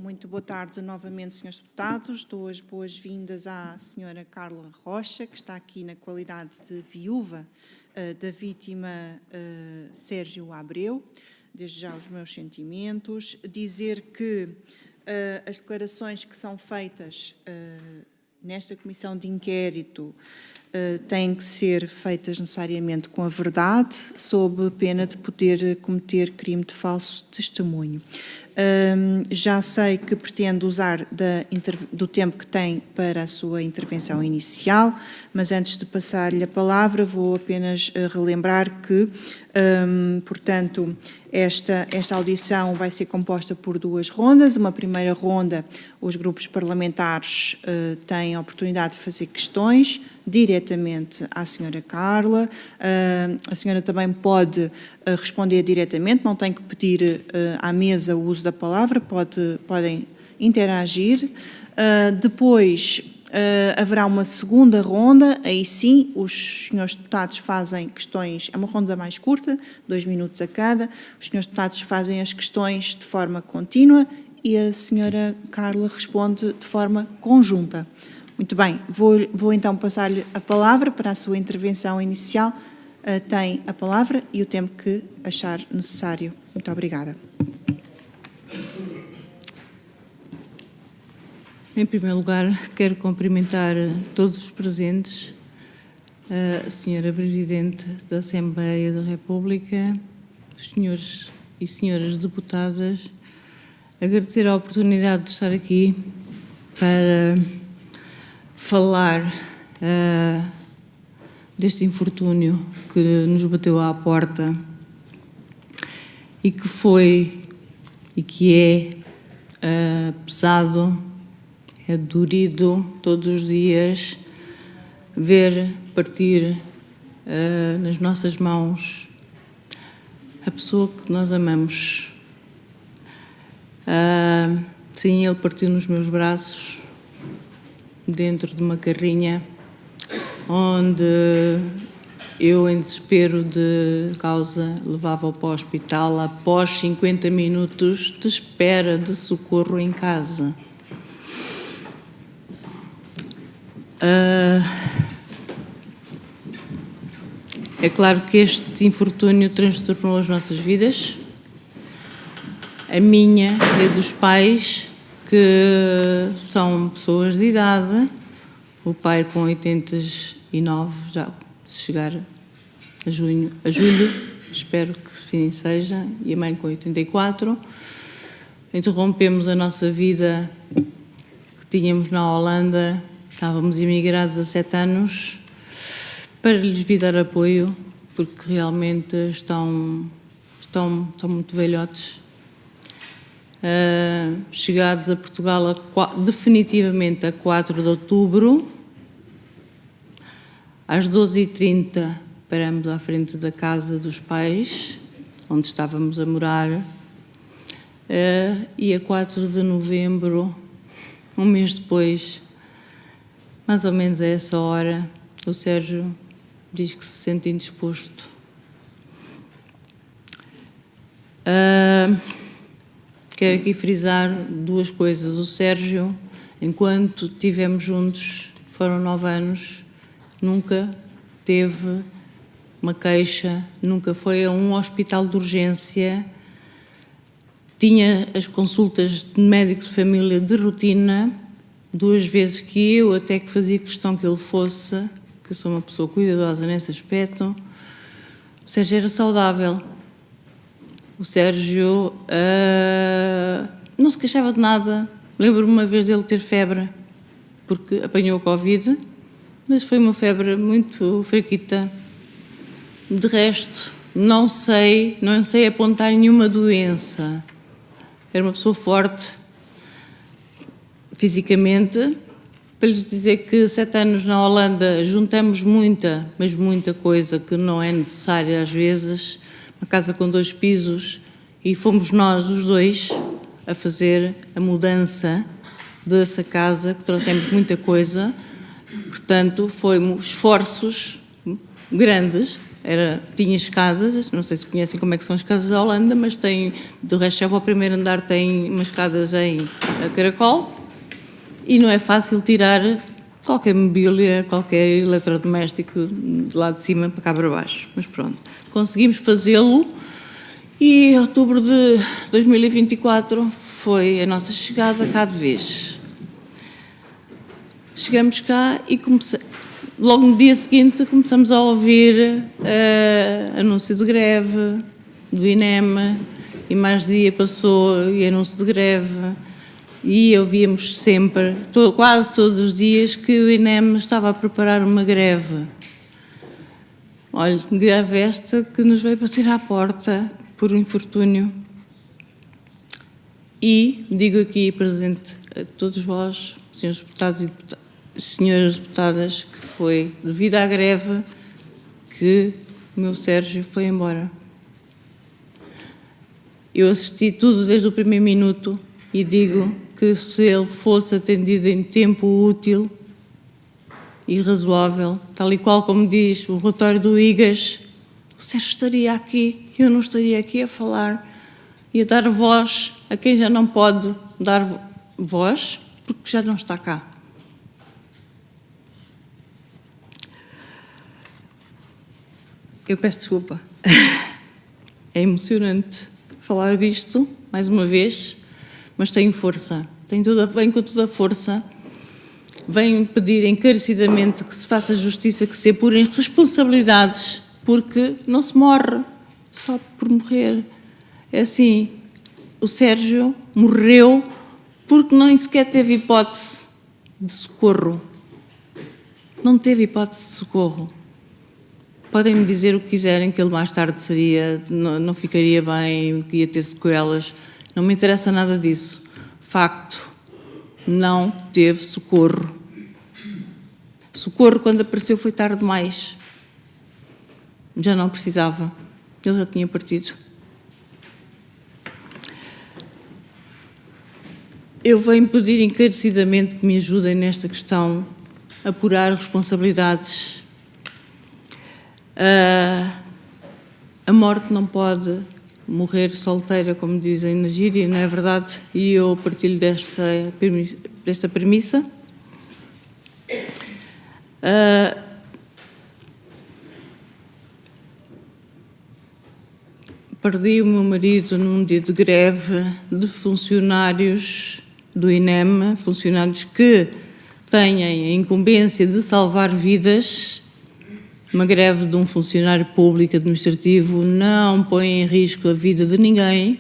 Muito boa tarde novamente, senhores deputados. Dou as boas-vindas à senhora Carla Rocha, que está aqui na qualidade de viúva da vítima Sérgio Abreu. Desde já os meus sentimentos. Dizer que as declarações que são feitas nesta comissão de inquérito têm que ser feitas necessariamente com a verdade, sob pena de poder cometer crime de falso testemunho. Já sei que pretende usar do tempo que tem para a sua intervenção inicial, mas antes de passar-lhe a palavra, vou apenas relembrar que, portanto, esta audição vai ser composta por duas rondas. Uma primeira ronda, os grupos parlamentares têm a oportunidade de fazer questões diretamente à senhora Carla. A senhora também pode responder diretamente, não tem que pedir à mesa o uso da palavra, podem interagir. Depois haverá uma segunda ronda, aí sim os senhores deputados fazem questões, é uma ronda mais curta, 2 minutos a cada, os senhores deputados fazem as questões de forma contínua e a senhora Carla responde de forma conjunta. Muito bem, vou então passar-lhe a palavra para a sua intervenção inicial. Tem a palavra e o tempo que achar necessário. Muito obrigada. Em primeiro lugar, quero cumprimentar todos os presentes, a senhora Presidente da Assembleia da República, os senhores e senhoras deputadas, agradecer a oportunidade de estar aqui para falar deste infortúnio que nos bateu à porta e que foi e que é pesado, é dorido todos os dias ver partir nas nossas mãos a pessoa que nós amamos. Sim, ele partiu nos meus braços, dentro de uma carrinha, onde eu, em desespero de causa, levava-o para o hospital após 50 minutos de espera de socorro em casa. É claro que este infortúnio transtornou as nossas vidas, a minha e a dos pais, que são pessoas de idade, o pai com 89, já se chegar a julho, espero que sim seja, e a mãe com 84. Interrompemos a nossa vida que tínhamos na Holanda, estávamos imigrados há 7 anos, para lhes vir dar apoio, porque realmente estão muito velhotes. Chegados a Portugal definitivamente a 4 de outubro, às 12h30 paramos à frente da casa dos pais, onde estávamos a morar, e a 4 de novembro, um mês depois, mais ou menos a essa hora, o Sérgio diz que se sente indisposto. Quero aqui frisar 2 coisas. O Sérgio, enquanto estivemos juntos, foram 9 anos, nunca teve uma queixa, nunca foi a um hospital de urgência, tinha as consultas de médico de família de rotina, 2 vezes que eu até que fazia questão que ele fosse, que eu sou uma pessoa cuidadosa nesse aspecto. O Sérgio era saudável. O Sérgio não se queixava de nada. Lembro-me uma vez dele ter febre, porque apanhou o Covid, mas foi uma febre muito fraquita. De resto, não sei apontar nenhuma doença. Era uma pessoa forte, fisicamente. Para lhes dizer que 7 anos na Holanda juntamos muita, mas muita coisa que não é necessária às vezes. Uma casa com 2 pisos, e fomos nós, os 2, a fazer a mudança dessa casa, que trouxemos muita coisa. Portanto, foram esforços grandes tinha escadas, não sei se conhecem como é que são as escadas da Holanda, mas tem, do resto, já para o primeiro andar tem umas escadas em caracol e não é fácil tirar qualquer mobília, qualquer eletrodoméstico de lá de cima para cá para baixo. Mas pronto, conseguimos fazê-lo e em outubro de 2024 foi a nossa chegada cá de vez. Chegamos cá e logo no dia seguinte começamos a ouvir anúncio de greve do INEM e mais dia passou e anúncio de greve e ouvíamos sempre, quase todos os dias, que o INEM estava a preparar uma greve. Olha, greve esta que nos veio bater à porta por um infortúnio. E digo aqui presente a todos vós, senhores deputados e senhoras deputadas, que foi devido à greve que o meu Sérgio foi embora. Eu assisti tudo desde o primeiro minuto e digo que se ele fosse atendido em tempo útil e razoável, tal e qual como diz o relatório do IGAS, o Sérgio estaria aqui, eu não estaria aqui a falar e a dar voz a quem já não pode dar voz porque já não está cá. Eu peço desculpa. É emocionante falar disto, mais uma vez, mas tenho força. Venho com toda a força. Venho pedir encarecidamente que se faça justiça, que se apurem responsabilidades, porque não se morre só por morrer. É assim, o Sérgio morreu porque nem sequer teve hipótese de socorro. Não teve hipótese de socorro. Podem-me dizer o que quiserem, que ele mais tarde não ficaria bem, que ia ter sequelas. Não me interessa nada disso. Facto, não teve socorro. Socorro, quando apareceu, foi tarde demais. Já não precisava. Ele já tinha partido. Eu venho pedir encarecidamente que me ajudem nesta questão, a apurar responsabilidades. A morte não pode morrer solteira, como dizem na gíria, não é verdade? E eu partilho desta premissa. Perdi o meu marido num dia de greve de funcionários do INEM, funcionários que têm a incumbência de salvar vidas. Uma greve de um funcionário público administrativo não põe em risco a vida de ninguém.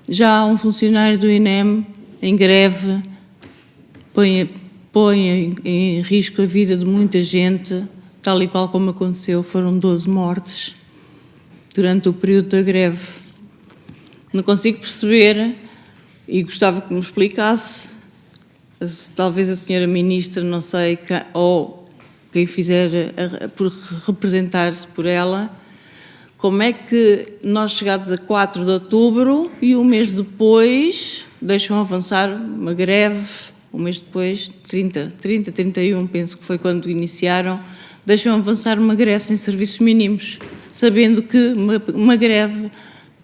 Já um funcionário do INEM em greve põe em risco a vida de muita gente, tal e qual como aconteceu, foram 12 mortes durante o período da greve. Não consigo perceber, e gostava que me explicasse, talvez a senhora ministra, não sei, ou quem fizer por representar-se por ela, como é que nós chegados a 4 de outubro e um mês depois deixam avançar uma greve, um mês depois, 31, penso que foi quando iniciaram, deixam avançar uma greve sem serviços mínimos, sabendo que uma greve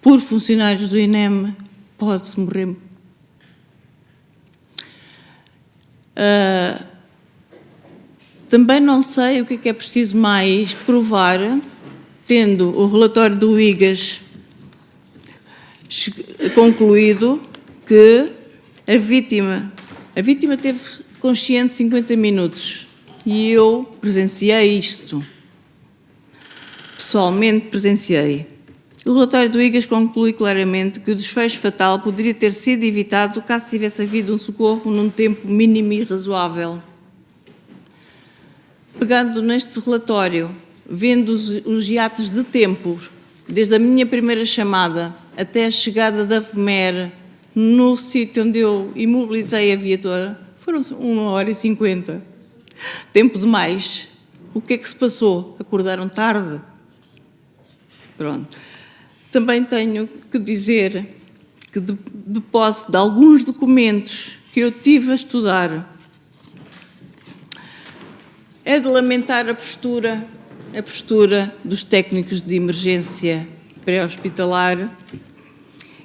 por funcionários do INEM pode-se morrer. Também não sei o que é preciso mais provar, tendo o relatório do IGAS concluído que a vítima teve consciente 50 minutos e eu presenciei isto. Pessoalmente presenciei. O relatório do IGAS conclui claramente que o desfecho fatal poderia ter sido evitado caso tivesse havido um socorro num tempo mínimo e razoável. Pegando neste relatório, vendo os hiatos de tempo, desde a minha primeira chamada até a chegada da FMER no sítio onde eu imobilizei a viatura, foram 1h50. Tempo demais. O que é que se passou? Acordaram tarde? Pronto. Também tenho que dizer que, de posse de alguns documentos que eu tive a estudar, é de lamentar a postura a postura dos técnicos de emergência pré-hospitalar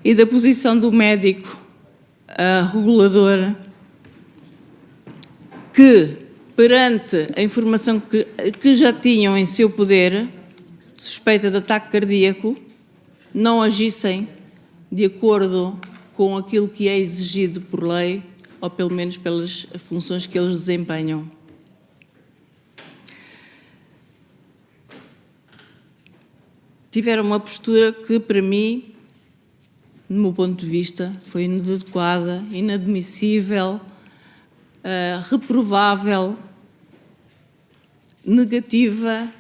e da posição do médico regulador que, perante a informação que já tinham em seu poder, suspeita de ataque cardíaco, não agissem de acordo com aquilo que é exigido por lei, ou pelo menos pelas funções que eles desempenham. Tiveram uma postura que, para mim, do meu ponto de vista, foi inadequada, inadmissível, reprovável, negativa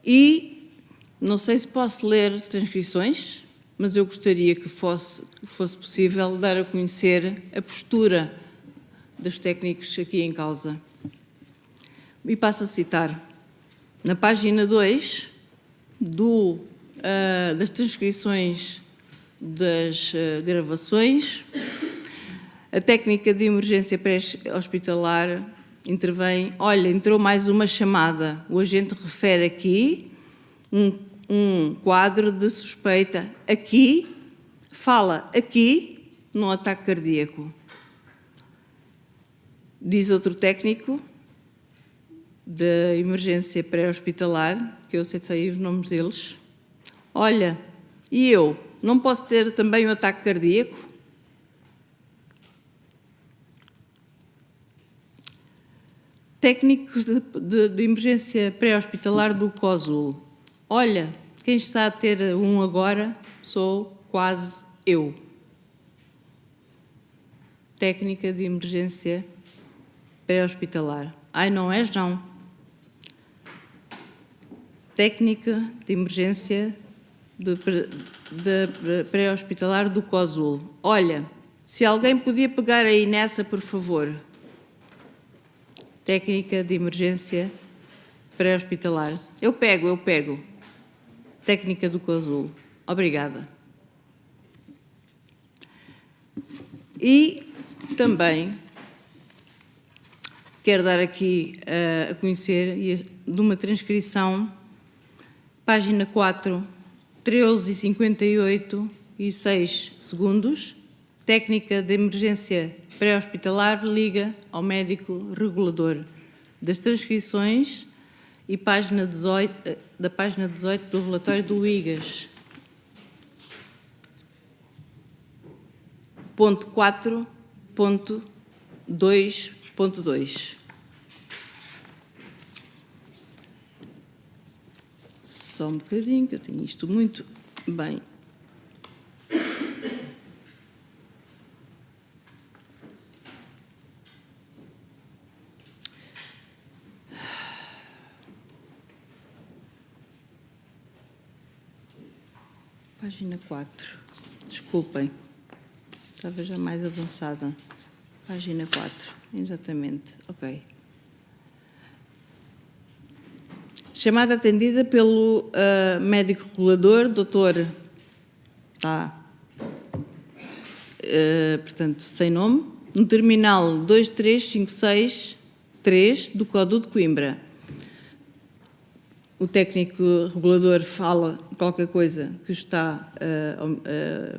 e não sei se posso ler transcrições, mas eu gostaria que fosse possível dar a conhecer a postura dos técnicos aqui em causa. E passo a citar. Na página 2 das transcrições das gravações, a técnica de emergência pré-hospitalar intervém. Olha, entrou mais uma chamada. O agente refere aqui um quadro de suspeita. Aqui, fala aqui, num ataque cardíaco. Diz outro técnico da emergência pré-hospitalar, que eu aceitei os nomes deles. Olha, e eu, não posso ter também um ataque cardíaco? Técnicos de emergência pré-hospitalar do COSUL. Olha, quem está a ter um agora sou quase eu. Técnica de emergência pré-hospitalar. Ai, não és, não. Técnica de emergência de pré-hospitalar do COSUL. Olha, se alguém podia pegar aí nessa, por favor. Técnica de emergência pré-hospitalar. Eu pego. Técnica do COSUL. Obrigada. E também quero dar aqui a conhecer de uma transcrição, página 4, 13h58 e 6 segundos, técnica de emergência pré-hospitalar liga ao médico regulador das transcrições e página 18, da página 18 do relatório do IGAS. Ponto 4.2.2. Só um bocadinho, que eu tenho isto muito bem. Página 4. Desculpem. Estava já mais avançada. Página 4. Exatamente. Ok. Chamada atendida pelo médico regulador, doutor, portanto, sem nome, no terminal 23563 do CODU de Coimbra. O técnico regulador fala qualquer coisa que está,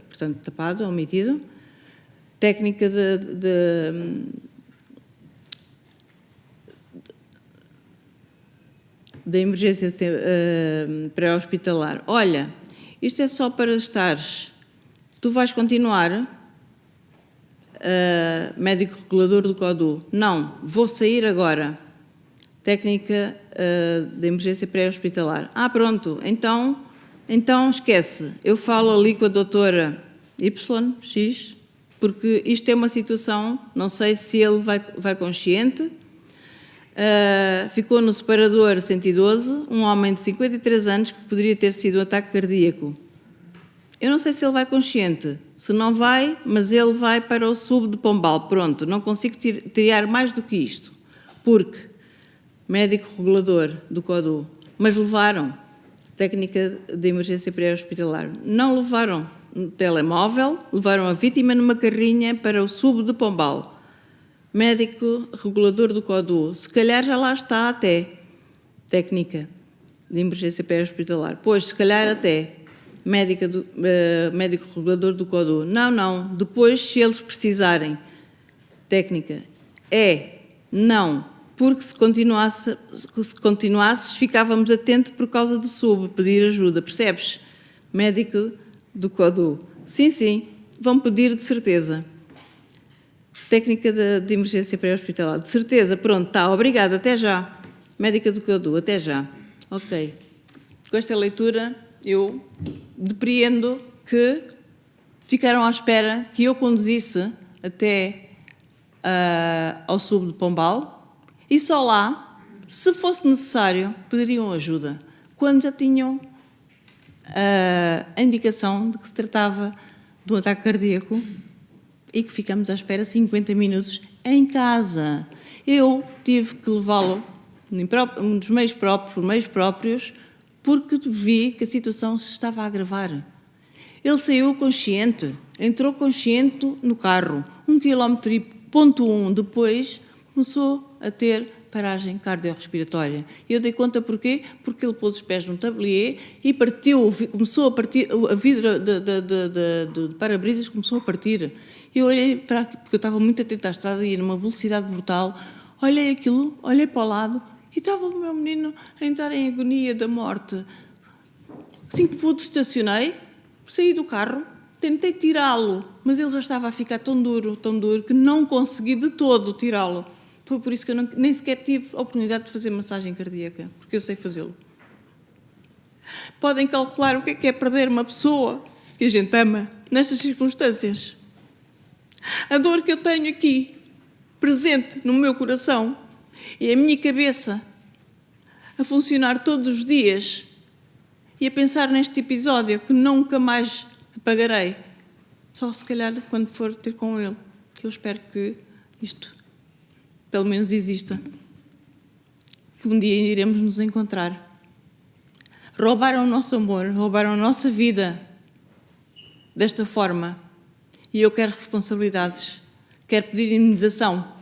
portanto, tapado, omitido. Técnica da emergência pré-hospitalar. Olha, isto é só para estares. Tu vais continuar, médico regulador do CODU. Não, vou sair agora. Técnica de emergência pré-hospitalar. Pronto, então esquece. Eu falo ali com a doutora Y, X, porque isto é uma situação, não sei se ele vai consciente. Ficou no separador 112, um homem de 53 anos que poderia ter sido um ataque cardíaco. Eu não sei se ele vai consciente, se não vai, mas ele vai para o sub de Pombal. Pronto, não consigo tirar mais do que isto, porque médico regulador do CODU, mas levaram técnica de emergência pré-hospitalar. Não levaram no telemóvel, levaram a vítima numa carrinha para o sub de Pombal. Médico regulador do CODU, se calhar já lá está até. técnica de emergência pré-hospitalar. Pois, se calhar até médico regulador do CODU. Não, depois, se eles precisarem, técnica, não, porque se continuasses, ficávamos atentos por causa do SUB, pedir ajuda, percebes? Médico do CODU. Sim, vão pedir de certeza. Técnica de emergência pré-hospitalar, de certeza, pronto, está, obrigada, até já. Médica do CODU, até já. Ok. Com esta leitura, eu depreendo que ficaram à espera que eu conduzisse até ao SUB de Pombal e só lá, se fosse necessário, pediriam ajuda, quando já tinham a indicação de que se tratava de um ataque cardíaco e que ficamos à espera 50 minutos em casa. Eu tive que levá-lo nos meios próprios, porque vi que a situação se estava a agravar. Ele saiu consciente, entrou consciente no carro, 1,1 km depois começou a ter paragem cardiorrespiratória. E eu dei conta porquê? Porque ele pôs os pés num tablier e começou a partir, a vidro de para-brisas começou a partir. Eu olhei para aqui, porque eu estava muito atenta à estrada e ia numa velocidade brutal, olhei aquilo, olhei para o lado e estava o meu menino a entrar em agonia da morte. Assim que pude, estacionei, saí do carro, tentei tirá-lo, mas ele já estava a ficar tão duro, que não consegui de todo tirá-lo. Foi por isso que eu nem sequer tive a oportunidade de fazer massagem cardíaca, porque eu sei fazê-lo. Podem calcular o que é perder uma pessoa que a gente ama nestas circunstâncias. A dor que eu tenho aqui, presente no meu coração, e a minha cabeça a funcionar todos os dias e a pensar neste episódio que nunca mais apagarei, só se calhar quando for ter com ele. Eu espero que isto pelo menos exista, que um dia iremos nos encontrar. Roubaram o nosso amor, roubaram a nossa vida desta forma e eu quero responsabilidades, quero pedir indenização,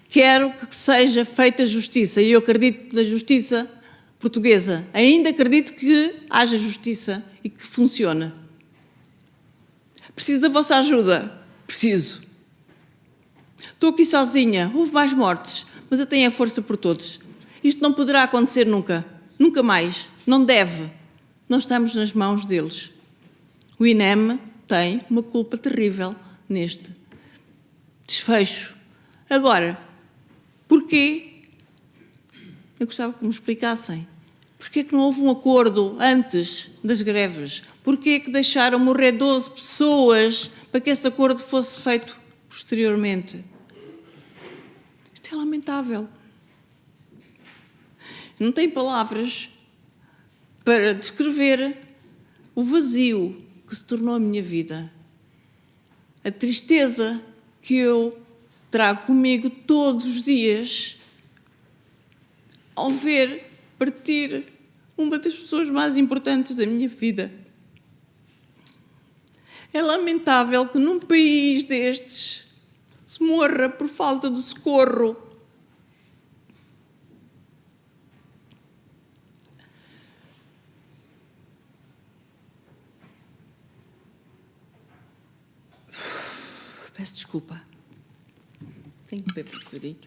quero que seja feita justiça e eu acredito na justiça portuguesa, ainda acredito que haja justiça e que funcione. Preciso da vossa ajuda, preciso. Estou aqui sozinha, houve mais mortes, mas eu tenho a força por todos. Isto não poderá acontecer nunca, nunca mais, não deve. Nós estamos nas mãos deles. O INEM tem uma culpa terrível neste desfecho. Agora, porquê? Eu gostava que me explicassem. Porquê que não houve um acordo antes das greves? Porquê que deixaram morrer 12 pessoas para que esse acordo fosse feito posteriormente? Isto é lamentável. Não tenho palavras para descrever o vazio que se tornou a minha vida. A tristeza que eu trago comigo todos os dias ao ver partir uma das pessoas mais importantes da minha vida. É lamentável que num país destes se morra por falta de socorro. Peço desculpa. Tenho que beber um bocadinho.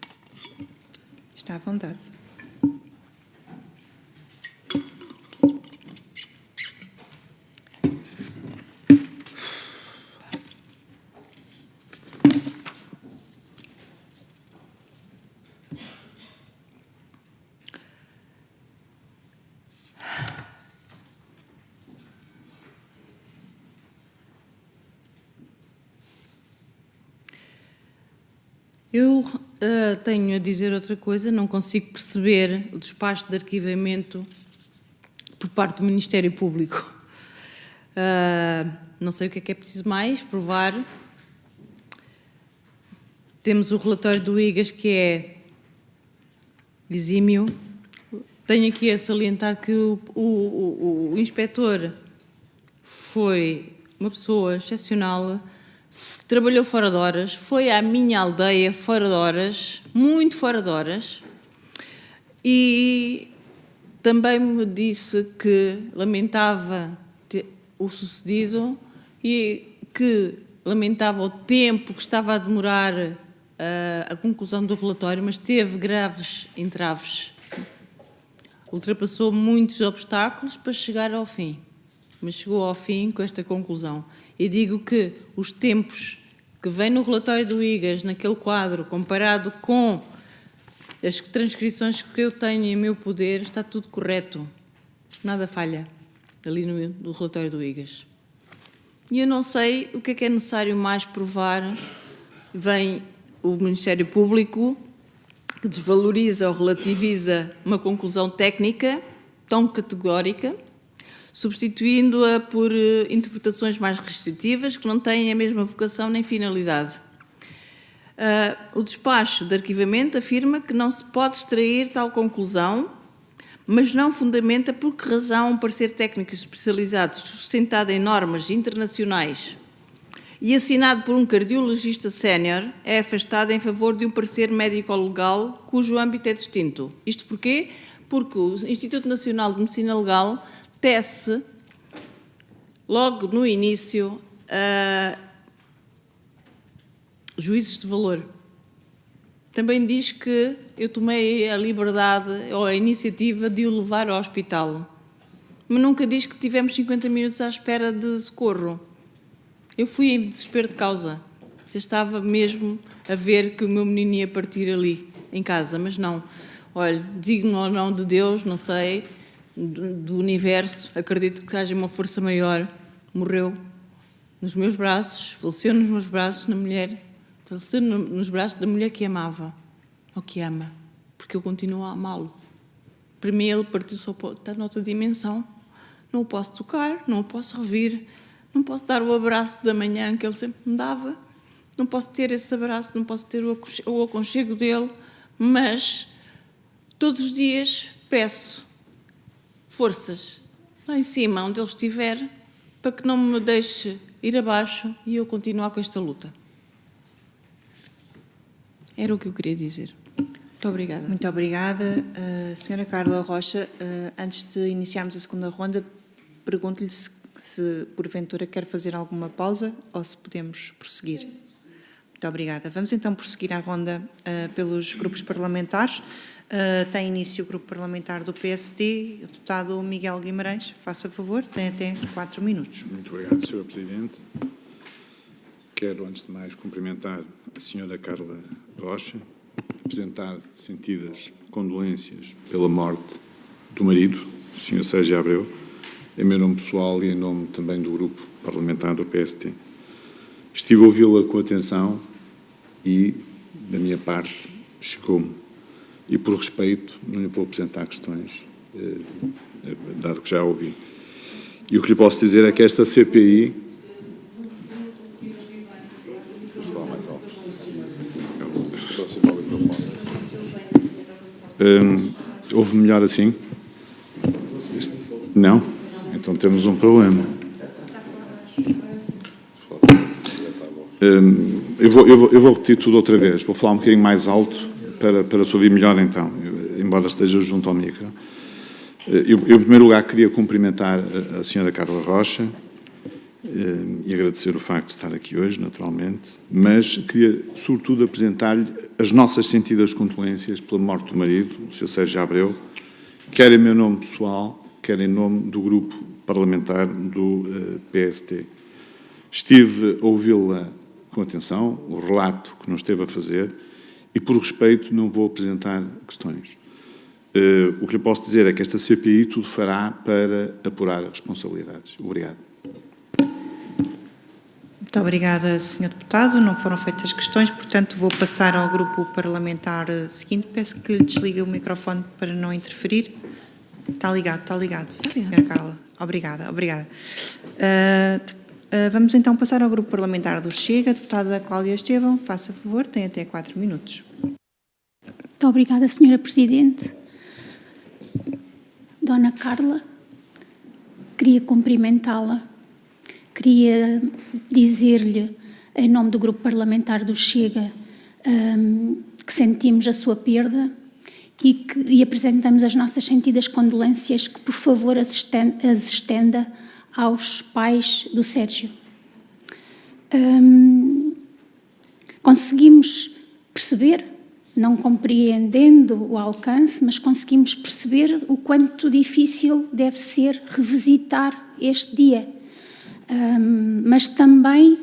Está à vontade. Eu tenho a dizer outra coisa, não consigo perceber o despacho de arquivamento por parte do Ministério Público. Não sei o que é preciso mais provar. Temos o relatório do IGAS, que é exímio. Tenho aqui a salientar que o inspetor foi uma pessoa excepcional, trabalhou fora de horas, foi à minha aldeia fora de horas, muito fora de horas, e também me disse que lamentava o sucedido e que lamentava o tempo que estava a demorar a conclusão do relatório, mas teve graves entraves. Ultrapassou muitos obstáculos para chegar ao fim, mas chegou ao fim com esta conclusão. E digo que os tempos que vem no relatório do IGAS, naquele quadro, comparado com as transcrições que eu tenho em meu poder, está tudo correto. Nada falha ali no relatório do IGAS. E eu não sei o que é necessário mais provar. Vem o Ministério Público, que desvaloriza ou relativiza uma conclusão técnica tão categórica, substituindo-a por interpretações mais restritivas que não têm a mesma vocação nem finalidade. O despacho de arquivamento afirma que não se pode extrair tal conclusão, mas não fundamenta por que razão um parecer técnico especializado sustentado em normas internacionais e assinado por um cardiologista sénior é afastado em favor de um parecer médico-legal cujo âmbito é distinto. Isto porquê? Porque o Instituto Nacional de Medicina Legal tece, logo no início, juízos de valor. Também diz que eu tomei a liberdade ou a iniciativa de o levar ao hospital. Mas nunca diz que tivemos 50 minutos à espera de socorro. Eu fui em desespero de causa. Já estava mesmo a ver que o meu menino ia partir ali, em casa, mas não. Olha, digno ou não de Deus, não sei, do universo, acredito que haja uma força maior. Morreu nos meus braços, faleceu nos meus braços, faleceu nos braços da mulher que amava, ou que ama, porque eu continuo a amá-lo. Para mim ele partiu só para estar noutra dimensão. Não o posso tocar, não o posso rever, não posso dar o abraço da manhã que ele sempre me dava, não posso ter esse abraço, não posso ter o aconchego dele, mas todos os dias peço forças lá em cima, onde ele estiver, para que não me deixe ir abaixo e eu continuar com esta luta. Era o que eu queria dizer. Muito obrigada. Muito obrigada. Senhora Carla Rocha, antes de iniciarmos a segunda ronda, pergunto-lhe se porventura quer fazer alguma pausa ou se podemos prosseguir. Muito obrigada. Vamos então prosseguir a ronda pelos grupos parlamentares. Tem início o grupo parlamentar do PSD, o deputado Miguel Guimarães. Faça favor, tem até 4 minutos. Muito obrigado, Sr. Presidente. Quero, antes de mais, cumprimentar a Sra. Carla Rocha, apresentar sentidas condolências pela morte do marido, o Sr. Sérgio Abreu, em meu nome pessoal e em nome também do grupo parlamentar do PST. Estive a ouvi-la com atenção e, da minha parte, chegou-me. E, por respeito, não lhe vou apresentar questões, dado que já a ouvi. E o que lhe posso dizer é que esta CPI... Houve melhor assim? Não? Então temos um problema. Eu vou repetir tudo outra vez. Vou falar um bocadinho mais alto para se ouvir melhor então, embora esteja junto ao micro. Eu, em primeiro lugar, queria cumprimentar a Sra. Carla Rocha e agradecer o facto de estar aqui hoje, naturalmente, mas queria, sobretudo, apresentar-lhe as nossas sentidas condolências pela morte do marido, o Sr. Sérgio Abreu, quer em meu nome pessoal, quer em nome do grupo parlamentar do PST. Estive a ouvi-la com atenção, o relato que nos esteve a fazer, e, por respeito, não vou apresentar questões. O que lhe posso dizer é que esta CPI tudo fará para apurar responsabilidades. Obrigado. Muito obrigada, Sr. Deputado. Não foram feitas questões, portanto, vou passar ao grupo parlamentar seguinte. Peço que lhe desligue o microfone para não interferir. Está ligado, Sra. Carla. Obrigada. Vamos então passar ao grupo parlamentar do Chega. Deputada Cláudia Estevão, faça favor, tem até 4 minutos. Muito obrigada, Sra. Presidente. Dona Carla, queria cumprimentá-la. Queria dizer-lhe, em nome do grupo parlamentar do Chega, que sentimos a sua perda e apresentamos as nossas sentidas condolências, que por favor as estenda aos pais do Sérgio. Conseguimos perceber, não compreendendo o alcance, mas conseguimos perceber o quanto difícil deve ser revisitar este dia. Mas também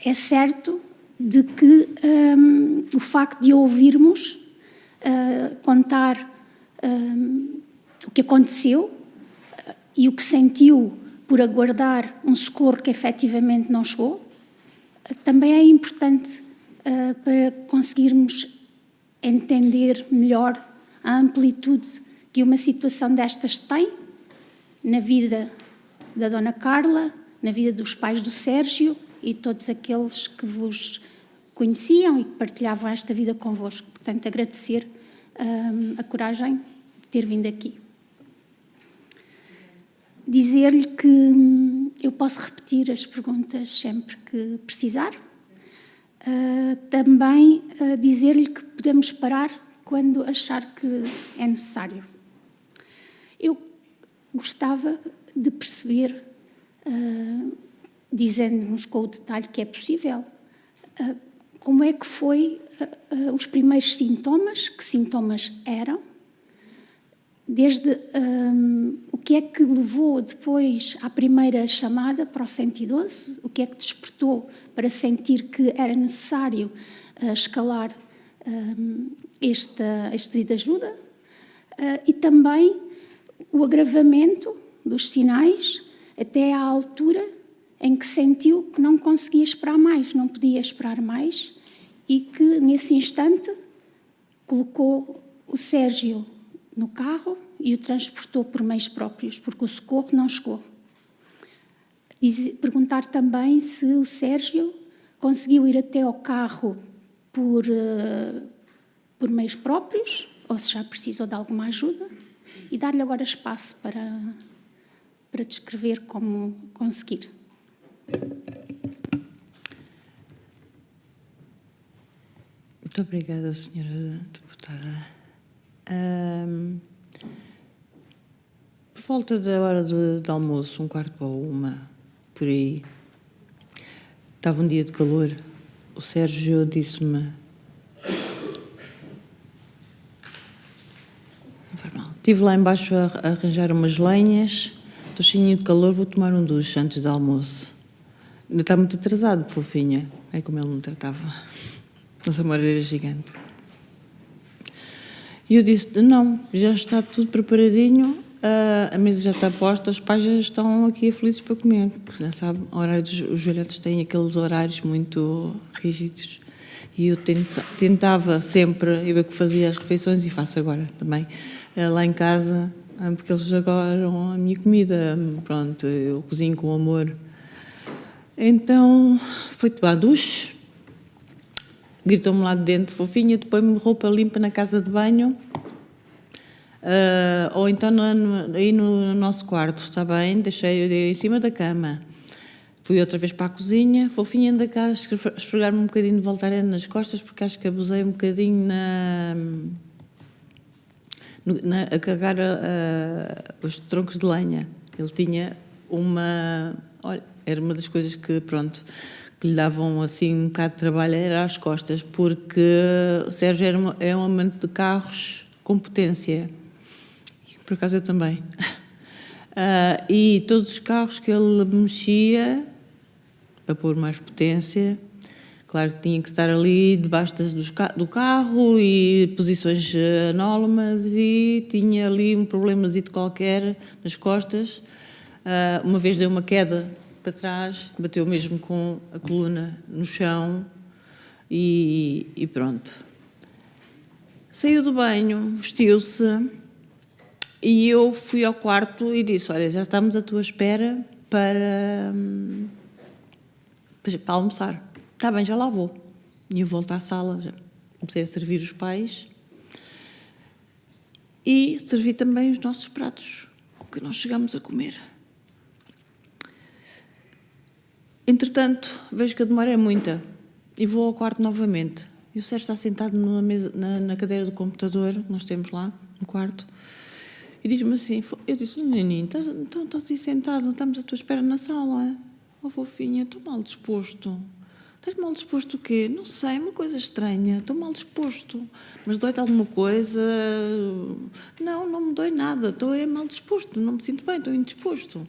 é certo de que o facto de ouvirmos contar o que aconteceu e o que sentiu por aguardar um socorro que efetivamente não chegou, também é importante para conseguirmos entender melhor a amplitude que uma situação destas tem na vida da Dona Carla, na vida dos pais do Sérgio e todos aqueles que vos conheciam e que partilhavam esta vida convosco. Portanto, agradecer a coragem de ter vindo aqui. Dizer-lhe que eu posso repetir as perguntas sempre que precisar. Também dizer-lhe que podemos parar quando achar que é necessário. Eu gostava de perceber, dizendo-nos com o detalhe que é possível, como é que foi os primeiros sintomas, que sintomas eram, desde o que é que levou depois à primeira chamada para o 112, o que é que despertou para sentir que era necessário escalar este pedido de ajuda, e também o agravamento dos sinais até à altura em que sentiu que não conseguia esperar mais, não podia esperar mais, e que nesse instante colocou o Sérgio no carro e o transportou por meios próprios, porque o socorro não chegou. Perguntar também se o Sérgio conseguiu ir até ao carro por meios próprios, ou se já precisou de alguma ajuda, e dar-lhe agora espaço para descrever como conseguir. Muito obrigada, Senhora Deputada. Por volta da hora de almoço, 1:45, por aí, estava um dia de calor, o Sérgio disse-me: estive lá embaixo a arranjar umas lenhas, estou cheinha de calor, vou tomar um duche antes do almoço. Ainda está muito atrasado, fofinha. É como ele me tratava. Nossa memória era gigante. E eu disse: não, já está tudo preparadinho, a mesa já está posta, os pais já estão aqui felizes para comer. Porque já sabe, os velhotes têm aqueles horários muito rígidos. E eu tentava sempre, eu que fazia as refeições e faço agora também, lá em casa, porque eles adoram a minha comida. Pronto, eu cozinho com amor. Então, fui tomar duche, gritou-me lá de dentro: fofinha, tu põe-me roupa limpa na casa de banho, ou então aí no nosso quarto, está bem? Deixei em cima da cama. Fui outra vez para a cozinha: fofinha, anda cá, esfregar-me um bocadinho de Voltaren nas costas, porque acho que abusei um bocadinho a carregar os troncos de lenha. Ele tinha olha, era uma das coisas que, pronto, que lhe davam assim um bocado de trabalho, era as costas, porque o Sérgio é um amante de carros com potência. Por acaso eu também. E todos os carros que ele mexia para pôr mais potência, claro que tinha que estar ali debaixo do carro e posições anómalas, e tinha ali um problemazito qualquer nas costas. Uma vez deu uma queda para trás, bateu mesmo com a coluna no chão e pronto. Saiu do banho, vestiu-se e eu fui ao quarto e disse: olha, já estamos à tua espera para almoçar. Está bem, já lá vou. E eu volto à sala, já comecei a servir os pais e servi também os nossos pratos, que nós chegamos a comer. Entretanto, vejo que a demora é muita e vou ao quarto novamente. E o Sérgio está sentado numa mesa, na cadeira do computador, que nós temos lá, no quarto, e diz-me assim, eu disse, Nininho, estás aí sentado, não estamos à tua espera na sala? Oh, fofinha, estou mal disposto. Estás mal disposto o quê? Não sei, uma coisa estranha, estou mal disposto. Mas dói-te alguma coisa? Não, não me dói nada, estou mal disposto, não me sinto bem, estou indisposto.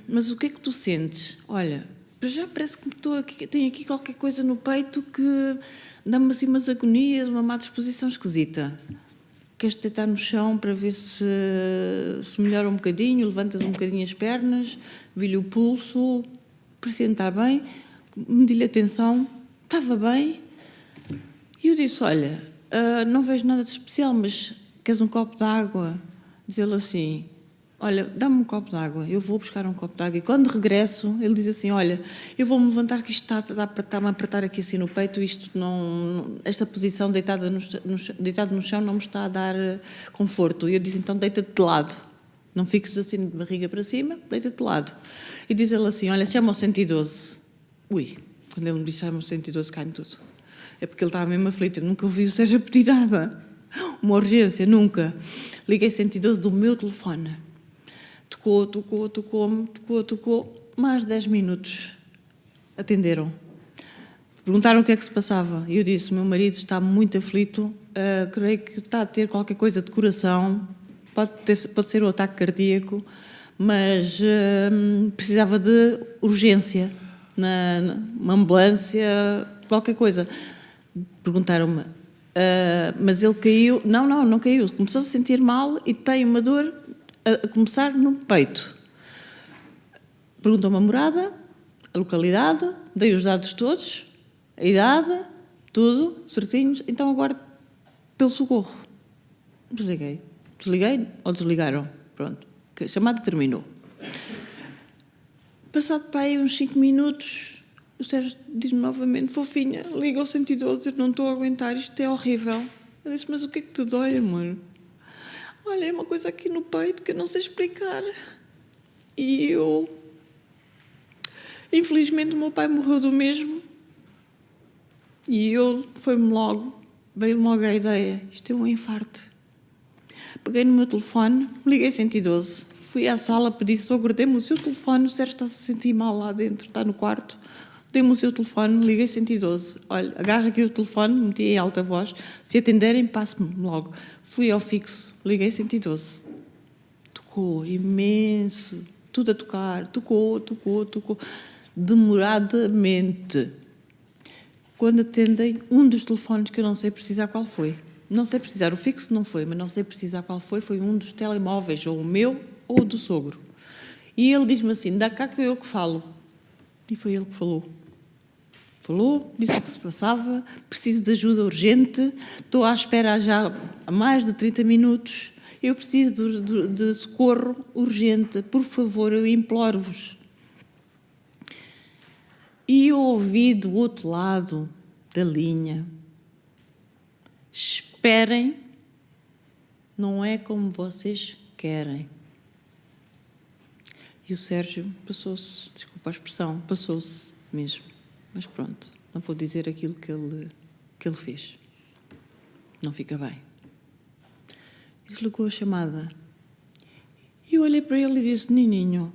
Mas o que é que tu sentes? Olha, para já parece que tenho aqui qualquer coisa no peito que dá-me assim umas agonias, uma má disposição esquisita. Queres deitar no chão para ver se melhora um bocadinho, levantas um bocadinho as pernas, vi-lhe o pulso, parecia estar bem, medi-lhe a atenção, estava bem. E eu disse, olha, não vejo nada de especial, mas queres um copo de água? Diz-ele assim, olha, dá-me um copo de água, eu vou buscar um copo de água. E quando regresso, ele diz assim, olha, eu vou-me levantar que isto está-me a apertar aqui assim no peito, esta posição deitado no chão não me está a dar conforto. E eu disse, então deita-te de lado, não fiques assim de barriga para cima, deita-te de lado. E diz ele assim, olha, chama o 112. Ui, quando ele me disse chama o 112, cai-me tudo. É porque ele estava mesmo aflito, eu nunca ouvi o Sérgio pedir nada. Uma urgência, nunca. Liguei 112 do meu telefone. Tocou, mais 10 minutos. Atenderam. Perguntaram o que é que se passava. E eu disse, o meu marido está muito aflito, creio que está a ter qualquer coisa de coração, pode ser um ataque cardíaco, mas precisava de urgência, uma ambulância, qualquer coisa. Perguntaram-me, mas ele caiu? Não caiu, começou a se sentir mal e tem uma dor a começar no peito. Perguntou-me a morada, a localidade, dei os dados todos, a idade, tudo, certinhos, então aguardo pelo socorro. Desliguei ou desligaram, pronto, a chamada terminou. Passado para aí uns 5 minutos, o Sérgio diz-me novamente, fofinha, liga ao 112, eu não estou a aguentar, isto é horrível. Eu disse, mas o que é que te dói, amor? Olha, é uma coisa aqui no peito que eu não sei explicar. E eu... Infelizmente, o meu pai morreu do mesmo. E eu, veio-me logo a ideia, isto é um infarto. Peguei no meu telefone, liguei 112, fui à sala, pedi, sogro, dê-me o seu telefone, o Sérgio está a se sentir mal lá dentro, está no quarto, dê-me o seu telefone, liguei 112, olha, agarra aqui o telefone, meti em alta voz, se atenderem, passe-me logo. Fui ao fixo, liguei 112. Tocou imenso, tudo a tocar, tocou, demoradamente. Quando atendem, um dos telefones que eu não sei precisar qual foi. Não sei precisar, o fixo não foi, mas não sei precisar qual foi um dos telemóveis, ou o meu ou o do sogro. E ele diz-me assim, dá cá que eu que falo. E foi ele que falou. Falou, disse o que se passava, preciso de ajuda urgente, estou à espera já há mais de 30 minutos, eu preciso de socorro urgente, por favor, eu imploro-vos. E eu ouvi do outro lado da linha, esperem, não é como vocês querem. E o Sérgio passou-se, desculpa a expressão, passou-se mesmo. Mas pronto, não vou dizer aquilo que ele fez. Não fica bem. E desligou a chamada. E eu olhei para ele e disse, Nininho,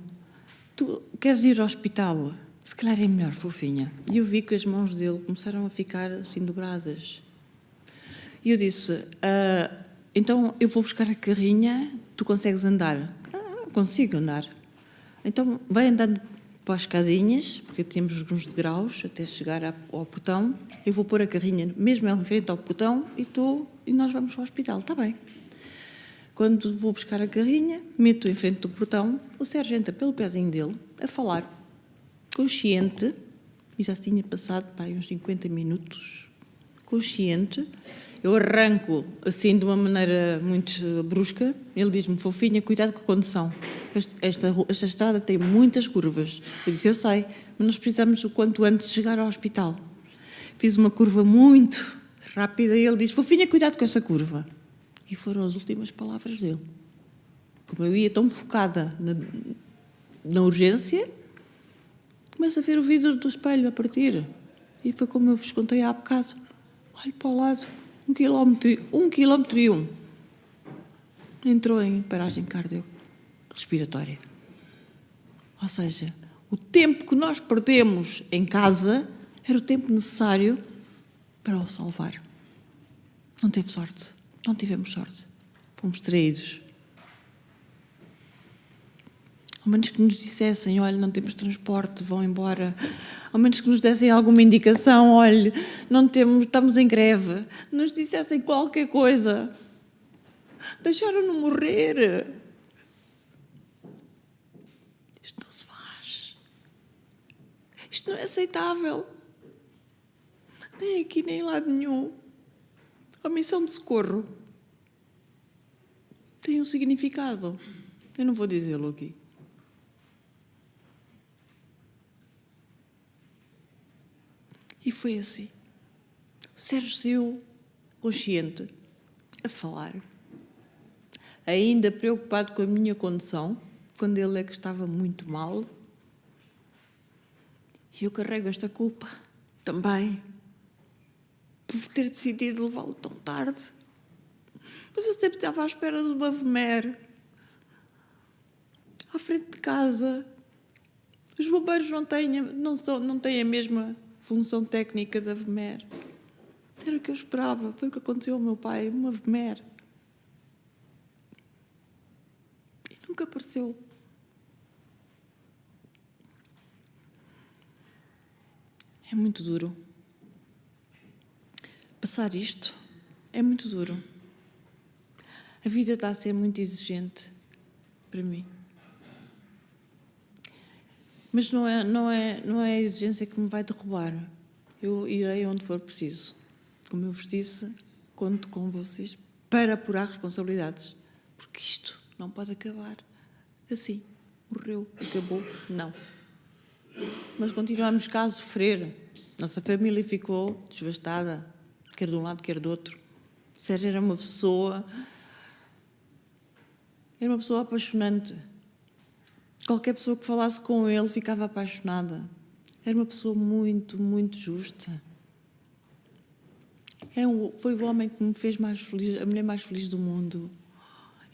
tu queres ir ao hospital? Se calhar é melhor, fofinha. E eu vi que as mãos dele começaram a ficar assim dobradas. E eu disse, então eu vou buscar a carrinha, tu consegues andar? Consigo andar. Então vai andando para as escadinhas, porque temos uns degraus até chegar ao portão. Eu vou pôr a carrinha mesmo em frente ao portão e nós vamos ao hospital. Está bem. Quando vou buscar a carrinha, meto em frente do portão, o Sérgio entra pelo pezinho dele a falar, consciente, e já se tinha passado uns 50 minutos, consciente. Eu arranco assim de uma maneira muito brusca. Ele diz-me, fofinha, cuidado com a condução. Esta estrada tem muitas curvas. Eu disse, eu sei, mas nós precisamos o quanto antes de chegar ao hospital. Fiz uma curva muito rápida e ele disse, fofinha, cuidado com essa curva. E foram as últimas palavras dele. Como eu ia tão focada na urgência, começo a ver o vidro do espelho a partir. E foi como eu vos contei há bocado. Olho para o lado, 1 quilómetro e 1. Entrou em paragem cardiorrespiratória. Ou seja, o tempo que nós perdemos em casa era o tempo necessário para o salvar. Não teve sorte. Não tivemos sorte. Fomos traídos. Ao menos que nos dissessem, olha, não temos transporte, vão embora. Ao menos que nos dessem alguma indicação, olha, não temos, estamos em greve. Nos dissessem qualquer coisa. Deixaram-no morrer. Isto não se faz. Isto não é aceitável. Nem aqui, nem em lado nenhum. A missão de socorro tem um significado. Eu não vou dizê-lo aqui. E foi assim. O Sérgio saiu consciente a falar, ainda preocupado com a minha condição, quando ele é que estava muito mal. E eu carrego esta culpa também, por ter decidido levá-lo tão tarde. Mas eu sempre estava à espera de uma VMER à frente de casa. Os bombeiros não têm a mesma função técnica da VMER. Era o que eu esperava. Foi o que aconteceu ao meu pai, uma VMER. E nunca apareceu. É muito duro. Passar isto é muito duro. A vida está a ser muito exigente para mim. Mas não é a exigência que me vai derrubar. Eu irei onde for preciso. Como eu vos disse, conto com vocês para apurar responsabilidades. Porque isto não pode acabar assim. Morreu, acabou, não. Nós continuamos cá a sofrer. Nossa família ficou desvastada, quer de um lado, quer do outro. O Sérgio era uma pessoa apaixonante. Qualquer pessoa que falasse com ele ficava apaixonada. Era uma pessoa muito, muito justa. Foi o homem que me fez mais feliz, a mulher mais feliz do mundo.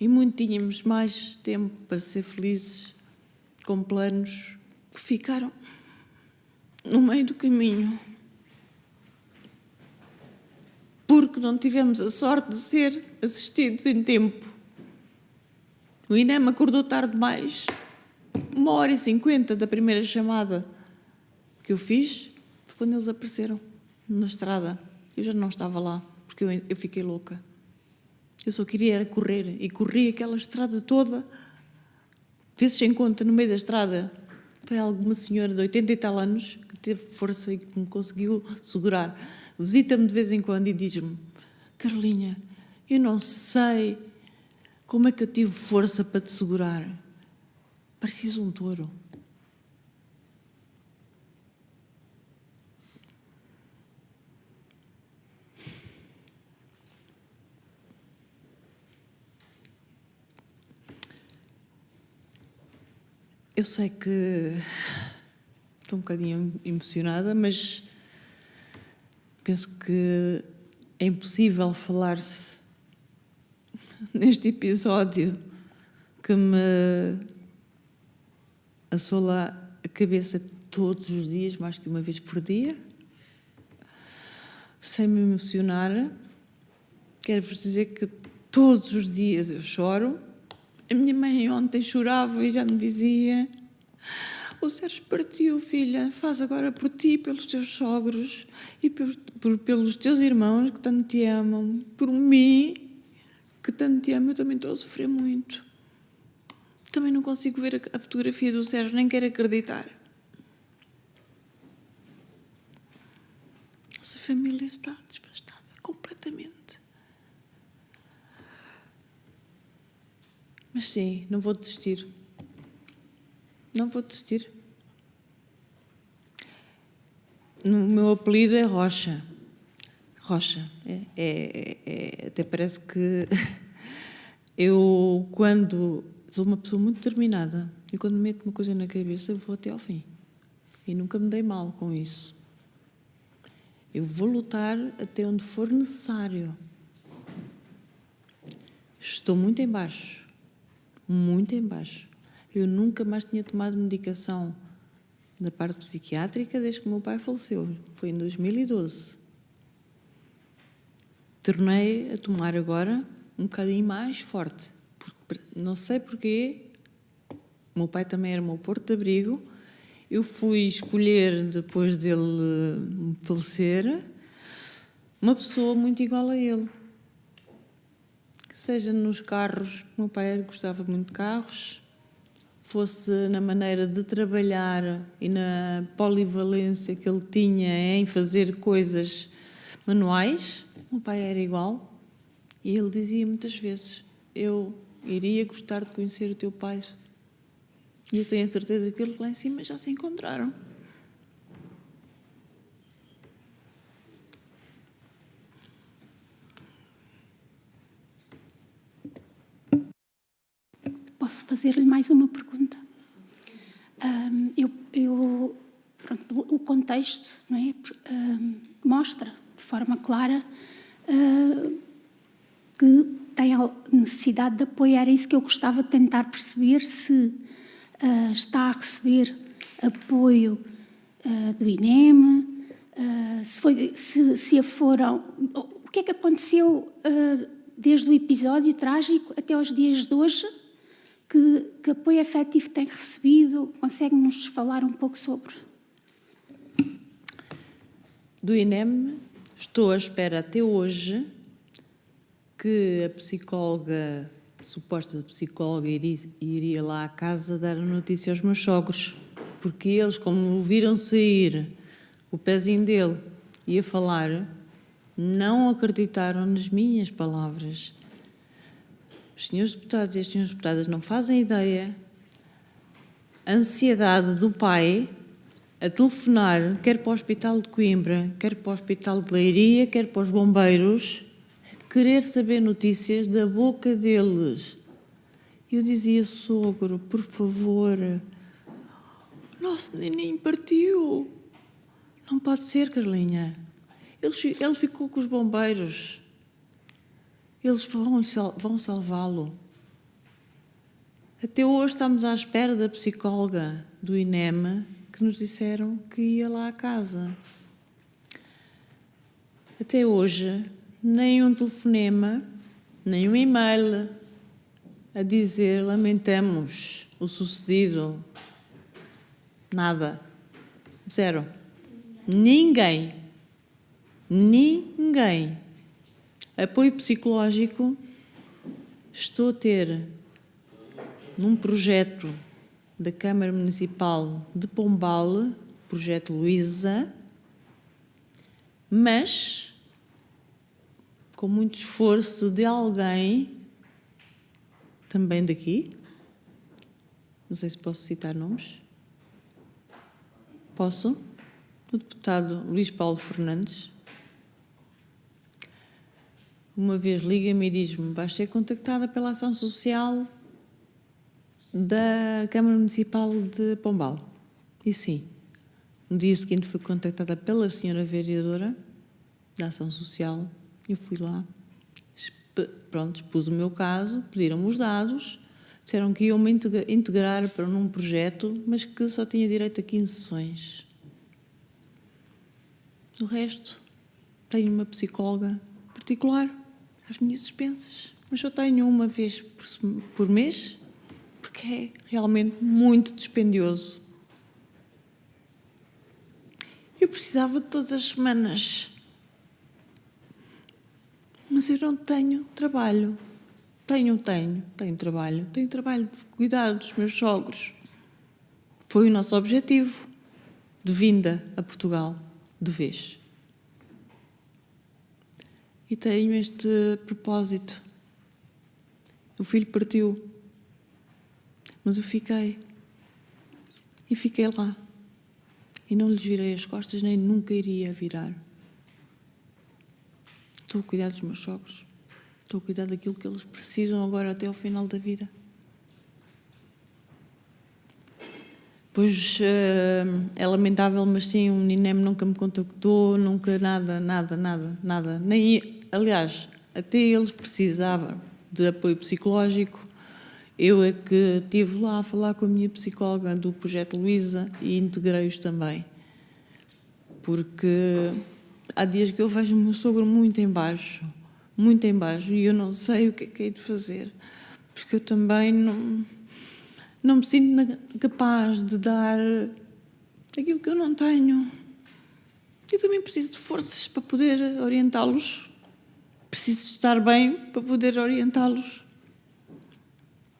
E muito tínhamos mais tempo para ser felizes, com planos que ficaram no meio do caminho. Porque não tivemos a sorte de ser assistidos em tempo. O INEM acordou tarde demais. 1h50 da primeira chamada que eu fiz foi quando eles apareceram na estrada. Eu já não estava lá, porque eu fiquei louca. Eu só queria era correr, e corri aquela estrada toda. Vê-se em conta, no meio da estrada, foi alguma senhora de 80 e tal anos que teve força e que me conseguiu segurar. Visita-me de vez em quando e diz-me: Carlinha, eu não sei como é que eu tive força para te segurar. Parecias um touro. Eu sei que estou um bocadinho emocionada, mas penso que é impossível falar-se neste episódio que me assola a cabeça todos os dias, mais que uma vez por dia, sem me emocionar. Quero-vos dizer que todos os dias eu choro. A minha mãe ontem chorava e já me dizia: o Sérgio partiu, filha, faz agora por ti, pelos teus sogros e pelos teus irmãos que tanto te amam, por mim, que tanto te amo. Eu também estou a sofrer muito. Também não consigo ver a fotografia do Sérgio, nem quero acreditar. Nossa família está desbastada completamente. Mas sim, não vou desistir. Não vou desistir. O meu apelido é Rocha. Rocha. Até parece que eu, quando sou uma pessoa muito determinada, e quando meto uma coisa na cabeça, eu vou até ao fim. E nunca me dei mal com isso. Eu vou lutar até onde for necessário. Estou muito em baixo. Muito em baixo. Eu nunca mais tinha tomado medicação da parte psiquiátrica desde que o meu pai faleceu. Foi em 2012. Tornei a tomar agora um bocadinho mais forte. Não sei porquê. O meu pai também era o meu porto de abrigo. Eu fui escolher, depois dele falecer, uma pessoa muito igual a ele. Seja nos carros, o meu pai gostava muito de carros, fosse na maneira de trabalhar e na polivalência que ele tinha em fazer coisas manuais, o meu pai era igual. E ele dizia muitas vezes: eu iria gostar de conhecer o teu pai. E eu tenho a certeza que eles lá em cima já se encontraram. Posso fazer-lhe mais uma pergunta? Pronto, o contexto, não é? Mostra de forma clara que tem a necessidade de apoio. Era isso que eu gostava de tentar perceber, se está a receber apoio do INEM, se a foram... O que é que aconteceu desde o episódio trágico até aos dias de hoje? Que apoio efetivo tem recebido? Consegue-nos falar um pouco sobre? Do INEM, estou à espera até hoje que a psicóloga, suposta psicóloga, iria lá à casa dar a notícia aos meus sogros, porque eles, como o viram sair, o pezinho dele ia falar, não acreditaram nas minhas palavras. Os senhores deputados e as senhoras deputadas não fazem ideia a ansiedade do pai a telefonar, quer para o Hospital de Coimbra, quer para o Hospital de Leiria, quer para os bombeiros, querer saber notícias da boca deles. Eu dizia: sogro, por favor, nosso neninho partiu. Não pode ser, Carlinha. Ele ficou com os bombeiros. Eles vão salvá-lo. Até hoje estamos à espera da psicóloga do INEM que nos disseram que ia lá à casa. Até hoje, nem um telefonema, nem um e-mail a dizer lamentamos o sucedido. Nada. Zero. Ninguém. Apoio psicológico estou a ter num projeto da Câmara Municipal de Pombal, projeto Luísa, mas com muito esforço de alguém também daqui, não sei se posso citar nomes. Posso? O deputado Luís Paulo Fernandes. Uma vez liga-me e diz-me: vais ser contactada pela Ação Social da Câmara Municipal de Pombal. E sim, no dia seguinte fui contactada pela senhora vereadora da Ação Social. Eu fui lá, pronto, expus o meu caso, pediram-me os dados, disseram que iam-me integrar para um projeto, mas que só tinha direito a 15 sessões. O resto, tenho uma psicóloga particular às minhas dispensas, mas só tenho uma vez por mês, porque é realmente muito dispendioso. Eu precisava de todas as semanas, mas eu não tenho trabalho. Tenho trabalho. Tenho trabalho de cuidar dos meus sogros. Foi o nosso objetivo de vinda a Portugal de vez. E tenho este propósito. O filho partiu, mas eu fiquei. E fiquei lá. E não lhes virei as costas, nem nunca iria virar. Estou a cuidar dos meus sogros. Estou a cuidar daquilo que eles precisam agora até ao final da vida. Pois é lamentável, mas sim, o INEM nunca me contactou, nunca nada. Nem, aliás, até eles precisavam de apoio psicológico. Eu é que estive lá a falar com a minha psicóloga do Projeto Luísa e integrei-os também. Porque há dias que eu vejo o meu sogro muito em baixo, e eu não sei o que é de fazer, porque eu também não me sinto capaz de dar aquilo que eu não tenho. Eu também preciso de forças para poder orientá-los. Preciso estar bem para poder orientá-los.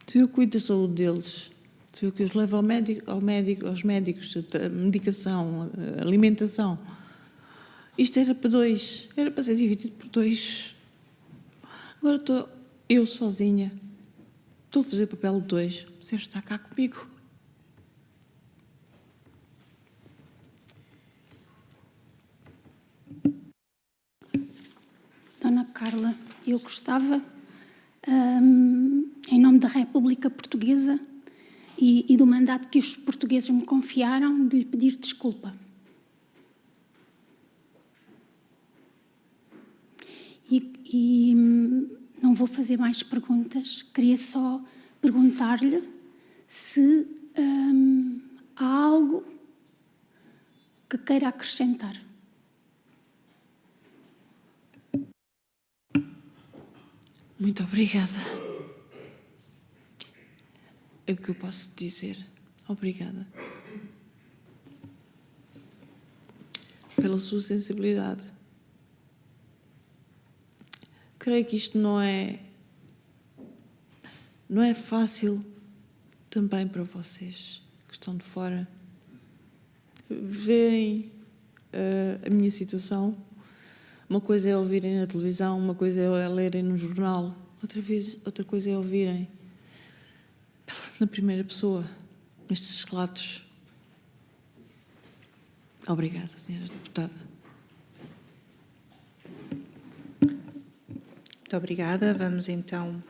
Se eu cuido da saúde deles, se eu que os levo aos médicos, a medicação, a alimentação, isto era para 2, era para ser dividido por 2. Agora estou eu sozinha. Estou a fazer papel de 2. O Sérgio está cá comigo. Dona Carla, eu gostava, em nome da República Portuguesa e do mandato que os portugueses me confiaram, de lhe pedir desculpa. E não vou fazer mais perguntas, queria só perguntar-lhe se há algo que queira acrescentar. Muito obrigada. É o que eu posso dizer. Obrigada. Pela sua sensibilidade. Creio que isto não é fácil também para vocês que estão de fora verem a minha situação. Uma coisa é ouvirem na televisão, uma coisa é lerem no jornal, outra coisa é ouvirem na primeira pessoa estes relatos. Obrigada, Sra. Deputada. Muito obrigada. Vamos então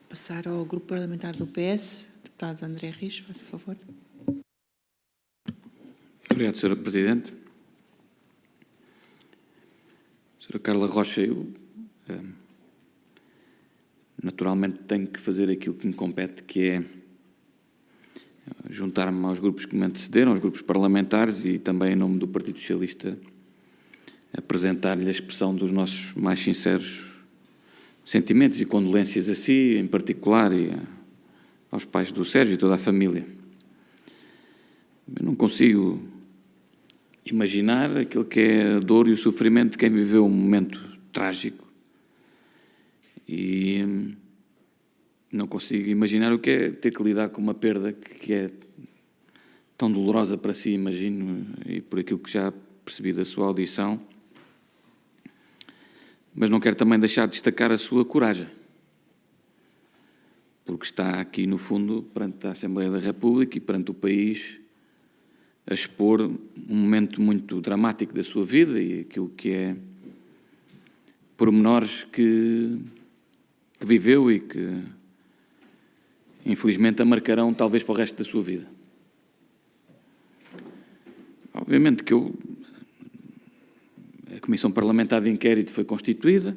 passar ao grupo parlamentar do PS. Deputado André Rios, faça favor. Obrigado, Sra. Presidente. Sra. Carla Rocha, eu naturalmente tenho que fazer aquilo que me compete, que é juntar-me aos grupos que me antecederam, aos grupos parlamentares e também em nome do Partido Socialista apresentar-lhe a expressão dos nossos mais sinceros sentimentos e condolências a si, em particular, e aos pais do Sérgio e toda a família. Eu não consigo imaginar aquilo que é a dor e o sofrimento de quem viveu um momento trágico. E não consigo imaginar o que é ter que lidar com uma perda que é tão dolorosa para si, imagino, e por aquilo que já percebi da sua audição. Mas não quero também deixar de destacar a sua coragem, porque está aqui, no fundo, perante a Assembleia da República e perante o país, a expor um momento muito dramático da sua vida e aquilo que é pormenores que viveu e que, infelizmente, a marcarão talvez para o resto da sua vida. Obviamente que a Comissão Parlamentar de Inquérito foi constituída,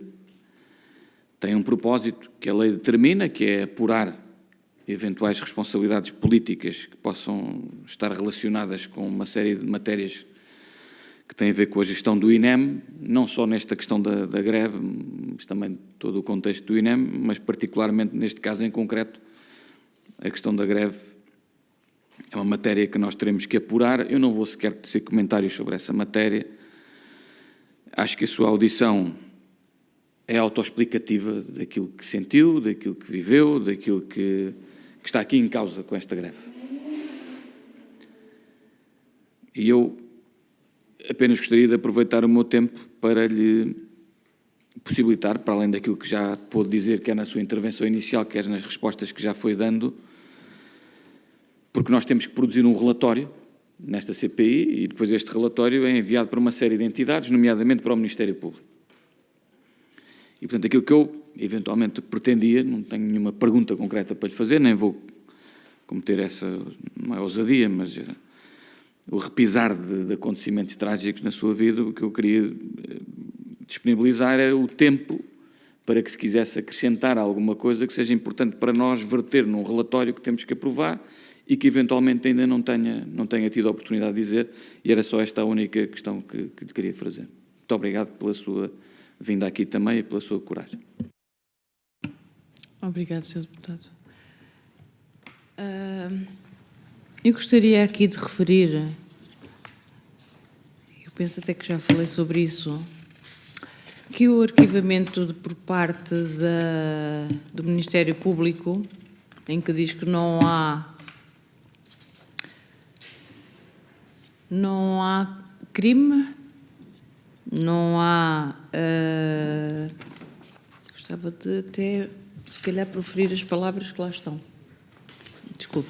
tem um propósito que a lei determina, que é apurar eventuais responsabilidades políticas que possam estar relacionadas com uma série de matérias que têm a ver com a gestão do INEM, não só nesta questão da greve, mas também todo o contexto do INEM, mas particularmente neste caso em concreto, a questão da greve é uma matéria que nós teremos que apurar. Eu não vou sequer tecer comentários sobre essa matéria. Acho que a sua audição é autoexplicativa daquilo que sentiu, daquilo que viveu, daquilo que está aqui em causa com esta greve. E eu apenas gostaria de aproveitar o meu tempo para lhe possibilitar, para além daquilo que já pôde dizer, quer na sua intervenção inicial, quer nas respostas que já foi dando, porque nós temos que produzir um relatório nesta CPI e depois este relatório é enviado para uma série de entidades, nomeadamente para o Ministério Público. E, portanto, aquilo que eu eventualmente pretendia, não tenho nenhuma pergunta concreta para lhe fazer, nem vou cometer essa, não é ousadia, mas o repisar de acontecimentos trágicos na sua vida, o que eu queria disponibilizar era o tempo para que, se quisesse acrescentar alguma coisa que seja importante para nós verter num relatório que temos que aprovar e que eventualmente ainda não tenha tido a oportunidade de dizer, e era só esta a única questão que lhe queria fazer. Muito obrigado pela sua vinda aqui também e pela sua coragem. Obrigado, Sr. Deputado. Eu gostaria aqui de referir, eu penso até que já falei sobre isso, que o arquivamento por parte do Ministério Público, em que diz que não há crime, não há... gostava de até, se calhar, proferir as palavras que lá estão. Desculpe.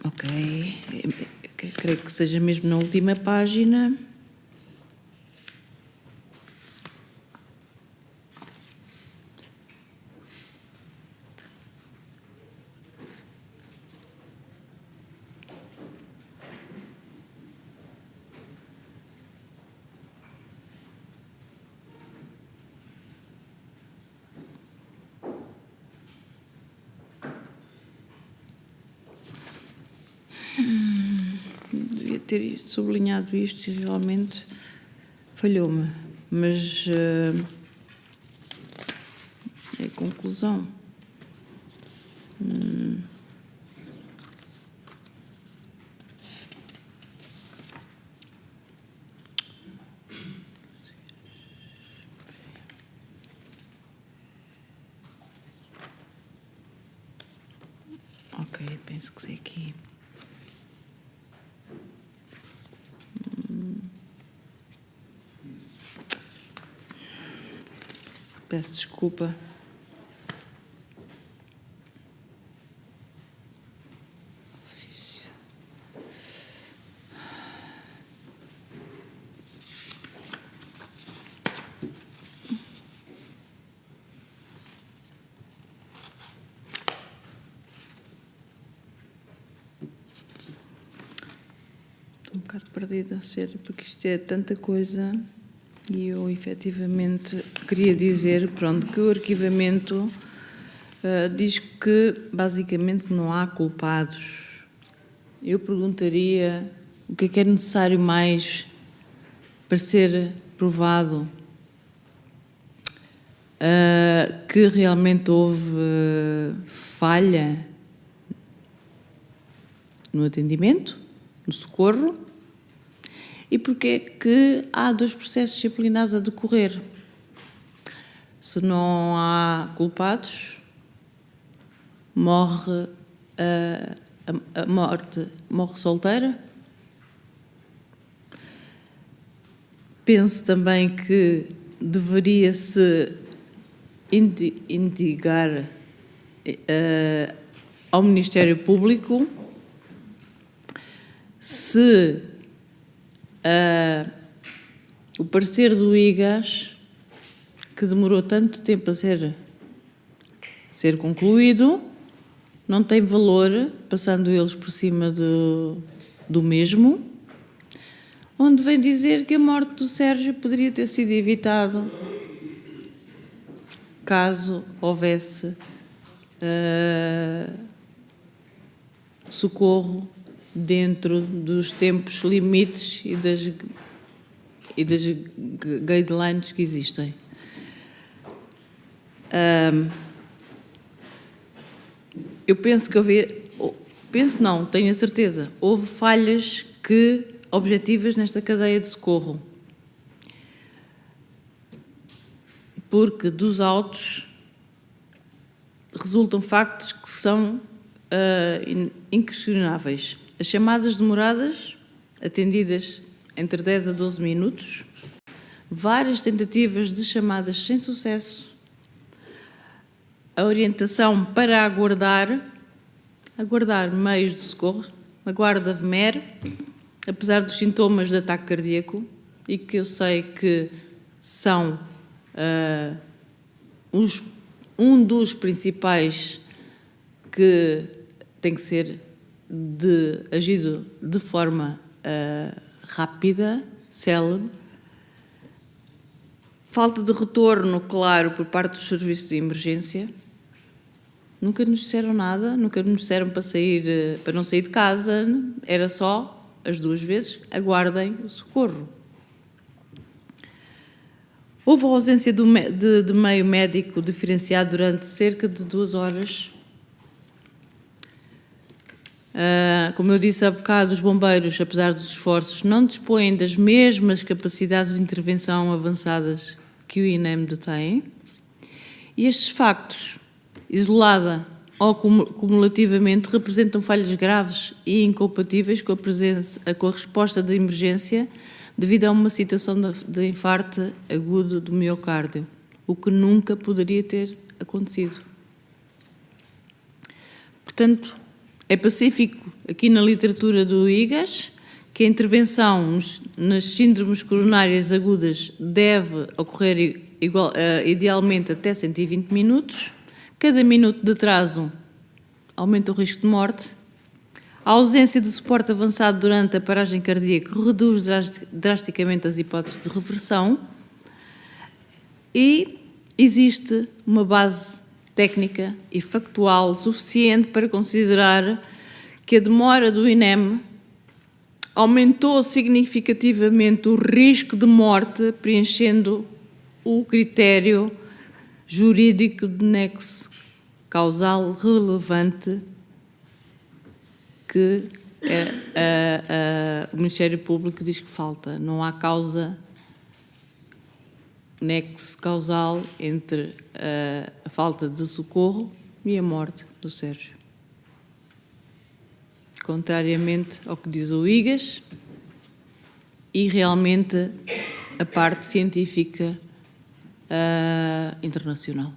Ok. Creio que seja mesmo na última página. Devia ter sublinhado isto e realmente falhou-me, mas é a conclusão. Ok, penso que sei aqui. Peço desculpa. Estou um bocado perdida, a sério, porque isto é tanta coisa. E eu, efetivamente, queria dizer, pronto, que o arquivamento diz que, basicamente, não há culpados. Eu perguntaria o que é necessário mais para ser provado que realmente houve falha no atendimento, no socorro. E porque é que há 2 processos disciplinares a decorrer? Se não há culpados, morre solteira. Penso também que deveria-se indicar ao Ministério Público se o parecer do IGAS, que demorou tanto tempo a ser concluído, não tem valor, passando eles por cima do mesmo, onde vem dizer que a morte do Sérgio poderia ter sido evitado caso houvesse socorro dentro dos tempos limites e das guidelines que existem. Eu penso que tenho a certeza, houve falhas objetivas nesta cadeia de socorro. Porque dos autos resultam factos que são inquestionáveis. As chamadas demoradas, atendidas entre 10 a 12 minutos, várias tentativas de chamadas sem sucesso, a orientação para aguardar meios de socorro, a guarda VMER, apesar dos sintomas de ataque cardíaco, e que eu sei que são um dos principais que tem que ser agido de forma rápida, célere. Falta de retorno, claro, por parte dos serviços de emergência. Nunca nos disseram nada, nunca nos disseram para não sair de casa, era só, as 2 vezes, aguardem o socorro. Houve a ausência de meio médico diferenciado durante cerca de 2 horas. Como eu disse há bocado, os bombeiros, apesar dos esforços, não dispõem das mesmas capacidades de intervenção avançadas que o INEM detém. E estes factos, isolada ou cumulativamente, representam falhas graves e incompatíveis com a resposta de emergência devido a uma situação de infarto agudo do miocárdio, o que nunca poderia ter acontecido. Portanto, é pacífico aqui na literatura do IGAS que a intervenção nas síndromes coronárias agudas deve ocorrer idealmente até 120 minutos. Cada minuto de atraso aumenta o risco de morte. A ausência de suporte avançado durante a paragem cardíaca reduz drasticamente as hipóteses de reversão e existe uma base técnica e factual suficiente para considerar que a demora do INEM aumentou significativamente o risco de morte, preenchendo o critério jurídico de nexo causal relevante que o Ministério Público diz que falta. Não há nexo causal entre a falta de socorro e a morte do Sérgio. Contrariamente ao que diz o IGAS e realmente a parte científica internacional.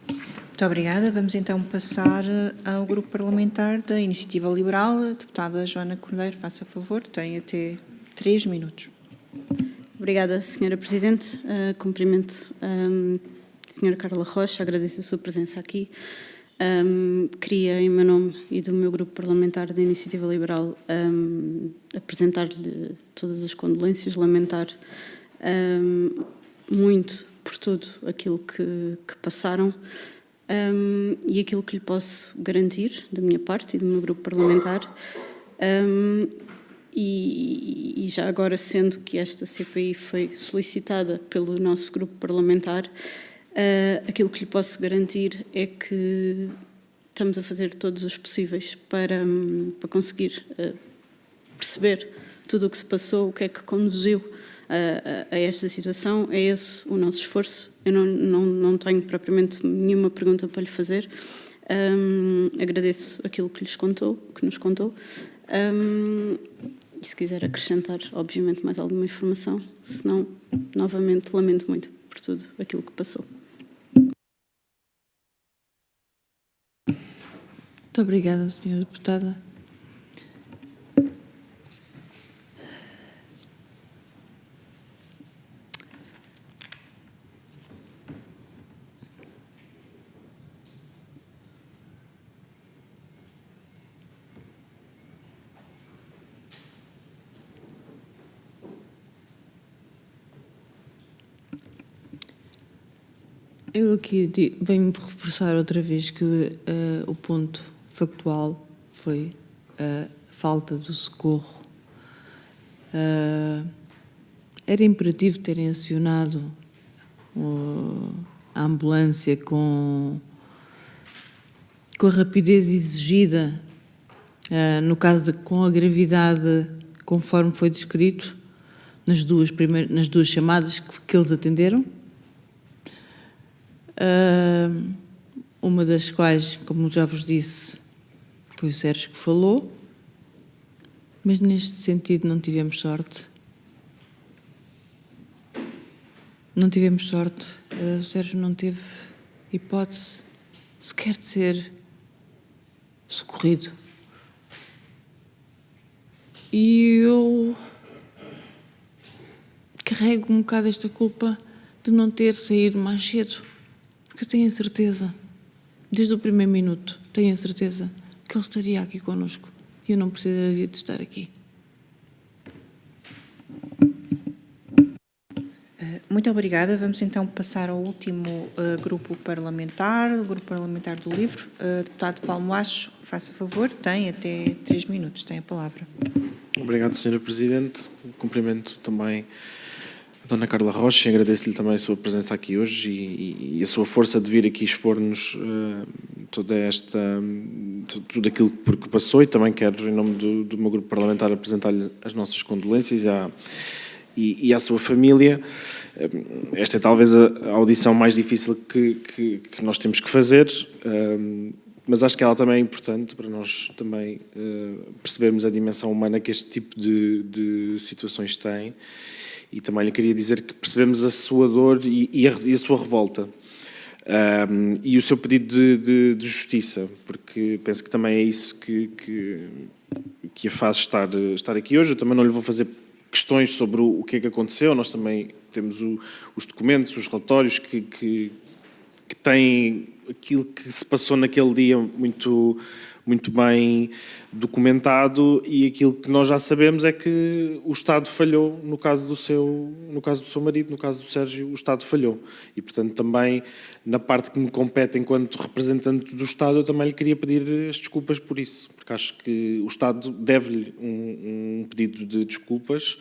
Muito obrigada. Vamos então passar ao grupo parlamentar da Iniciativa Liberal. A deputada Joana Cordeiro, faça favor, tem até 3 minutos. Obrigada, Sra. Presidente. Cumprimento a Sra. Carla Rocha, agradeço a sua presença aqui. Queria, em meu nome e do meu grupo parlamentar da Iniciativa Liberal, apresentar-lhe todas as condolências, lamentar muito por tudo aquilo que passaram. E aquilo que lhe posso garantir, da minha parte e do meu grupo parlamentar, e já agora, sendo que esta CPI foi solicitada pelo nosso grupo parlamentar, aquilo que lhe posso garantir é que estamos a fazer todos os possíveis para conseguir perceber tudo o que se passou, o que é que conduziu a esta situação. É esse o nosso esforço. Eu não tenho propriamente nenhuma pergunta para lhe fazer. Agradeço aquilo que nos contou. E se quiser acrescentar, obviamente, mais alguma informação, senão, novamente, lamento muito por tudo aquilo que passou. Muito obrigada, Sra. Deputada. Eu aqui venho reforçar outra vez que o ponto factual foi a falta de socorro. Era imperativo terem acionado a ambulância com a rapidez exigida, no caso com a gravidade, conforme foi descrito nas duas chamadas que eles atenderam. Uma das quais, como já vos disse, foi o Sérgio que falou, mas neste sentido não tivemos sorte. Não tivemos sorte. O Sérgio não teve hipótese sequer de ser socorrido. E eu carrego um bocado esta culpa de não ter saído mais cedo, porque eu tenho a certeza, desde o primeiro minuto, tenho a certeza que ele estaria aqui connosco e eu não precisaria de estar aqui. Muito obrigada. Vamos então passar ao último grupo parlamentar, o Grupo Parlamentar do Livre. Deputado Paulo Moacho, faça favor, tem até 3 minutos, tem a palavra. Obrigado, Sra. Presidente. Cumprimento também a Dona Carla Rocha e agradeço-lhe também a sua presença aqui hoje e a sua força de vir aqui expor-nos tudo aquilo por que passou, e também quero, em nome do meu grupo parlamentar, apresentar-lhe as nossas condolências e à sua família. Esta é talvez a audição mais difícil que nós temos que fazer, mas acho que ela também é importante para nós também percebermos a dimensão humana que este tipo de situações tem, e também lhe queria dizer que percebemos a sua dor e a sua revolta. E o seu pedido de justiça, porque penso que também é isso que a faz estar aqui hoje. Eu também não lhe vou fazer questões sobre o que é que aconteceu, nós também temos os documentos, os relatórios que têm aquilo que se passou naquele dia muito bem documentado, e aquilo que nós já sabemos é que o Estado falhou no caso do seu marido, no caso do Sérgio, o Estado falhou. E, portanto, também na parte que me compete enquanto representante do Estado, eu também lhe queria pedir as desculpas por isso, porque acho que o Estado deve-lhe um pedido de desculpas.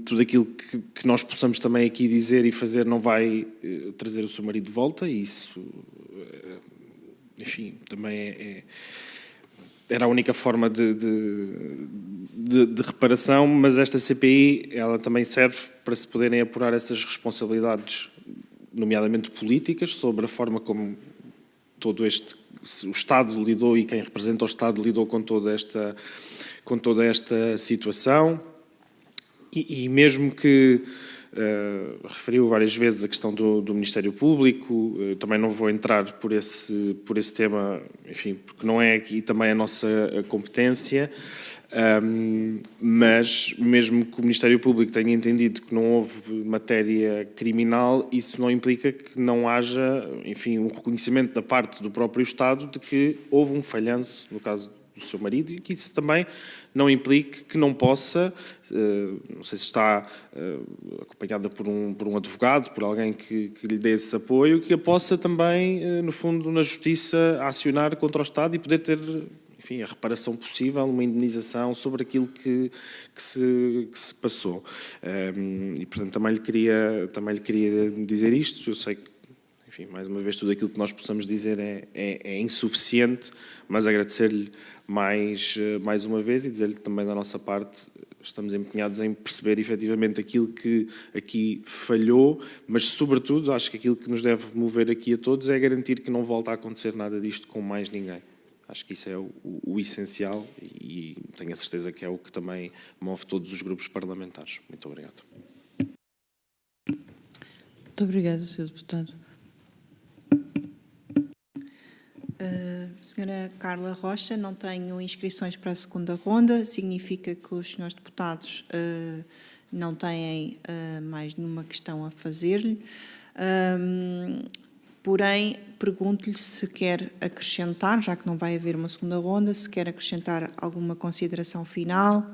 Tudo aquilo que nós possamos também aqui dizer e fazer não vai trazer o seu marido de volta, e isso, enfim, também era a única forma de reparação, mas esta CPI, ela também serve para se poderem apurar essas responsabilidades, nomeadamente políticas, sobre a forma como o Estado lidou e quem representa o Estado lidou com toda esta situação. E mesmo que referiu várias vezes a questão do Ministério Público, também não vou entrar por esse tema, enfim, porque não é aqui também a nossa competência, mas mesmo que o Ministério Público tenha entendido que não houve matéria criminal, isso não implica que não haja, enfim, um reconhecimento da parte do próprio Estado de que houve um falhanço no caso do seu marido, e que isso também não implique que não possa, não sei se está acompanhada por um advogado, por alguém que lhe dê esse apoio, que a possa também, no fundo, na Justiça, acionar contra o Estado e poder ter, enfim, a reparação possível, uma indenização sobre aquilo que se passou. E, portanto, também lhe queria dizer isto. Eu sei que, enfim, mais uma vez, tudo aquilo que nós possamos dizer é insuficiente, mas agradecer-lhe mais uma vez e dizer-lhe também da nossa parte, estamos empenhados em perceber efetivamente aquilo que aqui falhou, mas sobretudo acho que aquilo que nos deve mover aqui a todos é garantir que não volta a acontecer nada disto com mais ninguém. Acho que isso é o essencial e tenho a certeza que é o que também move todos os grupos parlamentares. Muito obrigado. Muito obrigada, Sr. Deputado. Senhora Carla Rocha, não tenho inscrições para a segunda ronda, significa que os senhores deputados não têm mais nenhuma questão a fazer-lhe. Porém, pergunto-lhe se quer acrescentar, já que não vai haver uma segunda ronda, se quer acrescentar alguma consideração final.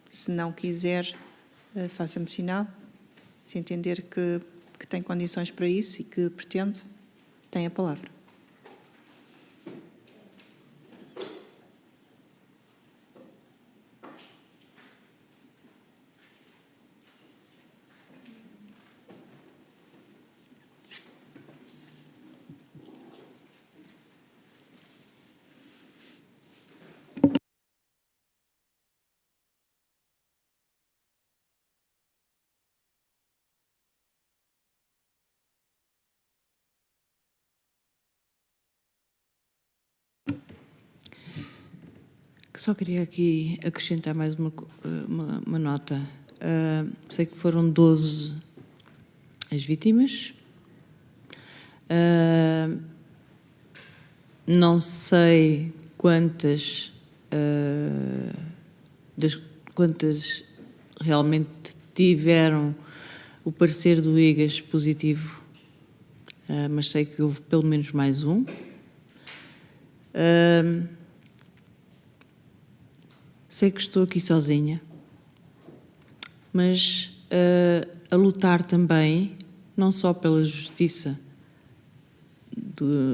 Se não quiser, faça-me sinal. Se entender que tem condições para isso e que pretende, tem a palavra. Só queria aqui acrescentar mais uma nota. Sei que foram 12 as vítimas. Não sei quantas realmente tiveram o parecer do IGAS positivo, mas sei que houve pelo menos mais um. Sei que estou aqui sozinha, mas a lutar também, não só pela justiça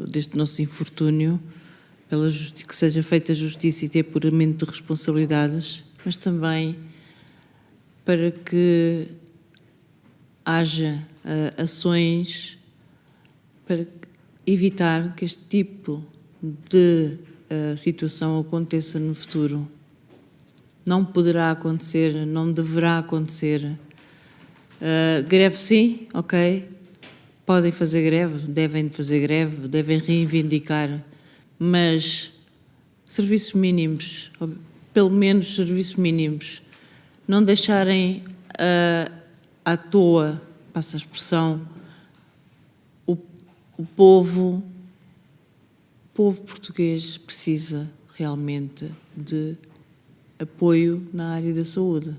deste nosso infortúnio, que seja feita justiça e ter apuramento de responsabilidades, mas também para que haja ações para evitar que este tipo de situação aconteça no futuro. Não poderá acontecer, não deverá acontecer. Greve sim, ok. Podem fazer greve, devem reivindicar, mas serviços mínimos, ou pelo menos serviços mínimos, não deixarem à toa, passa a expressão, o povo português precisa realmente de apoio na área da saúde.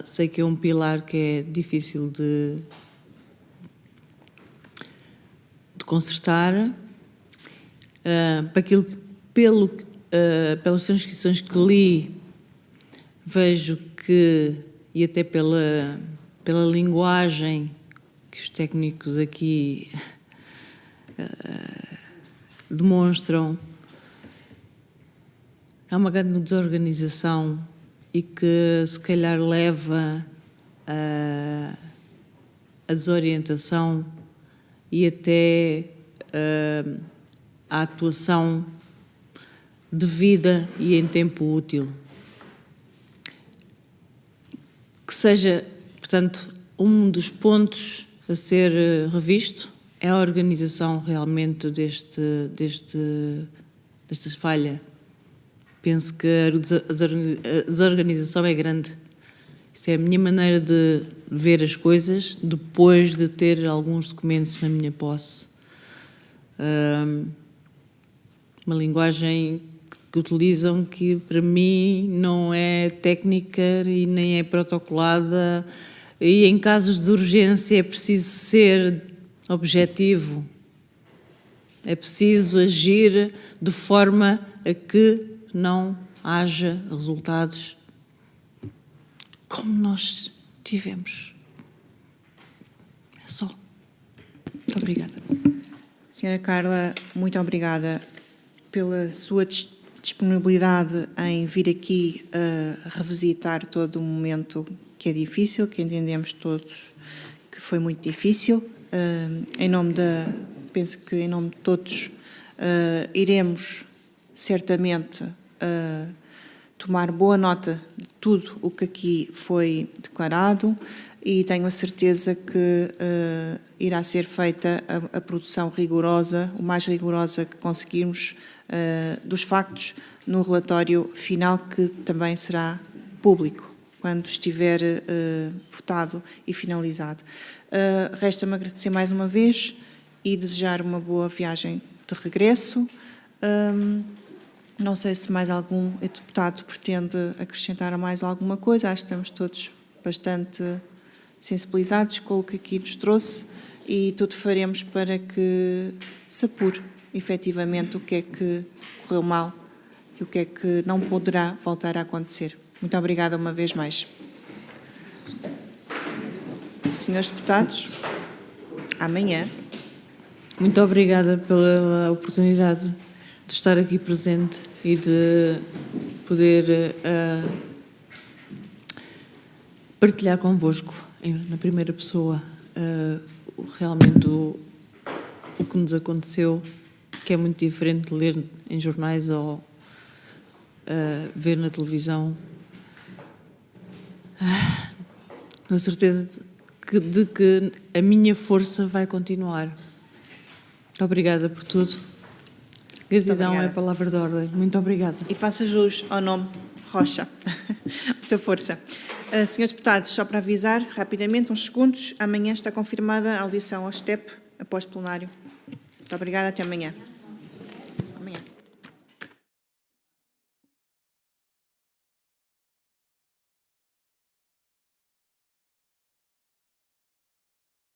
Sei que é um pilar que é difícil de consertar. Pelas transcrições que li, vejo que, e até pela linguagem que os técnicos aqui demonstram, há uma grande desorganização e que se calhar leva a desorientação e até a atuação devida e em tempo útil. Que seja, portanto, um dos pontos a ser revisto é a organização realmente desta falha. Penso que a desorganização é grande. Isso é a minha maneira de ver as coisas depois de ter alguns documentos na minha posse. Uma linguagem que utilizam que para mim não é técnica e nem é protocolada, e em casos de urgência é preciso ser objetivo, é preciso agir de forma a que não haja resultados como nós tivemos. É só. Muito obrigada. Senhora Carla, muito obrigada pela sua disponibilidade em vir aqui revisitar todo um momento que é difícil, que entendemos todos que foi muito difícil. Penso que em nome de todos iremos certamente tomar boa nota de tudo o que aqui foi declarado e tenho a certeza que irá ser feita a produção rigorosa, o mais rigorosa que conseguirmos, dos factos no relatório final, que também será público quando estiver votado e finalizado. Resta-me agradecer mais uma vez e desejar uma boa viagem de regresso. Não sei se mais algum deputado pretende acrescentar mais alguma coisa. Acho que estamos todos bastante sensibilizados com o que aqui nos trouxe e tudo faremos para que se apure efetivamente o que é que correu mal e o que é que não poderá voltar a acontecer. Muito obrigada uma vez mais. Senhores deputados, amanhã. Muito obrigada pela oportunidade de estar aqui presente e de poder partilhar convosco, na primeira pessoa, realmente o que nos aconteceu, que é muito diferente de ler em jornais ou ver na televisão. Na certeza de que a minha força vai continuar. Muito obrigada por tudo. Gratidão é a palavra de ordem. Muito obrigada. E faça jus ao nome Rocha. Muita força. Senhores deputados, só para avisar, rapidamente, uns segundos, amanhã está confirmada a audição ao STEP, após plenário. Muito obrigada, até amanhã.